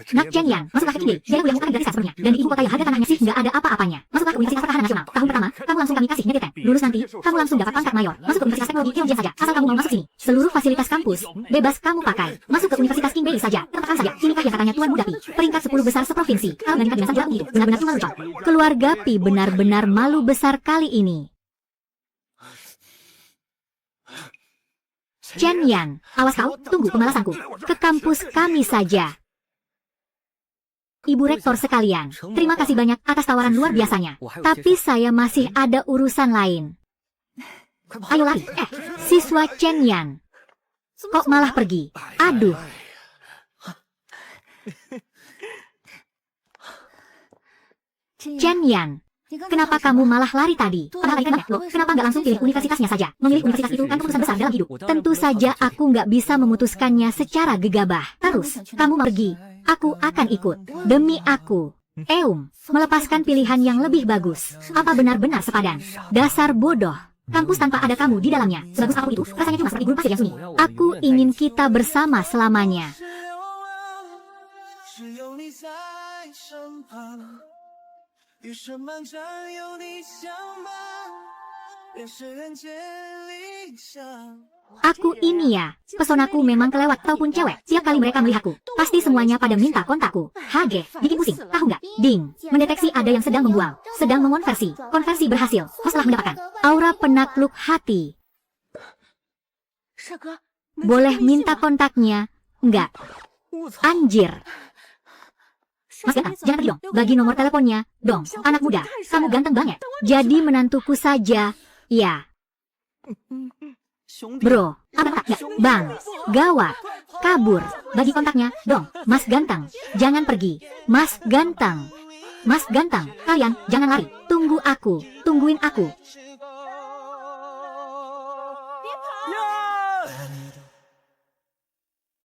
Speaker 1: Nak Chen Yan, masuklah ke Qingbei, biaya kuliahmu akan gratis sepenuhnya. Dan di ibu kota yang harga tanahnya sih nggak ada apa-apanya. Masuklah ke Universitas Pertahanan Nasional. Tahun pertama, kamu langsung kami kasih nyetir tank. Lulus nanti, kamu langsung dapat pangkat mayor. Masuk ke Universitas Teknologi Tianjin saja, asal kamu mau masuk sini. Seluruh fasilitas kampus, bebas kamu pakai. Masuk ke Universitas Qingbei saja, katakan saja. Inikah yang katanya Tuan Muda Pi, peringkat 10 besar seprovinsi. Kalau bandingkan dengan sanjungan itu, benar-benar cuma lucu. Keluarga Pi benar-benar malu besar kali ini. Chen Yan, awas kau, tunggu pemalasanku. Ke kampus kami saja. Ibu rektor sekalian, terima kasih banyak atas tawaran luar biasanya. Tapi saya masih ada urusan lain. Ayo lari, siswa Chen Yan. Kok malah pergi? Aduh. Chen Yan, kenapa kamu malah lari tadi? Padahal tadi kan banyak, loh. Kenapa nggak langsung pilih universitasnya saja? Memilih universitas itu kan keputusan besar dalam hidup. Tentu saja aku nggak bisa memutuskannya secara gegabah. Terus, kamu mau pergi? Aku akan ikut. Demi aku. Melepaskan pilihan yang lebih bagus. Apa benar-benar sepadan? Dasar bodoh. Kampus tanpa ada kamu di dalamnya. Sebagus apapun itu, rasanya cuma seperti gurun pasir yang sunyi. Aku ingin kita bersama selamanya. Aku ini ya, pesonaku memang kelewat ataupun cewek. Tiap kali mereka melihatku, pasti semuanya pada minta kontakku. Hage, bikin pusing, tahu nggak? Ding, mendeteksi ada yang sedang membual, sedang mengonversi. Konversi berhasil, setelah mendapatkan aura penakluk hati. Boleh minta kontaknya? Enggak. Anjir. Mas ganteng, jangan pergi dong. Bagi nomor teleponnya, dong. Anak muda, kamu ganteng banget. Jadi menantuku saja, ya. Bro, apa tak? Bang, gawat, kabur. Bagi kontaknya, dong. Mas ganteng, jangan pergi. Mas ganteng. Mas ganteng, kalian jangan lari. Tunggu aku, tungguin aku.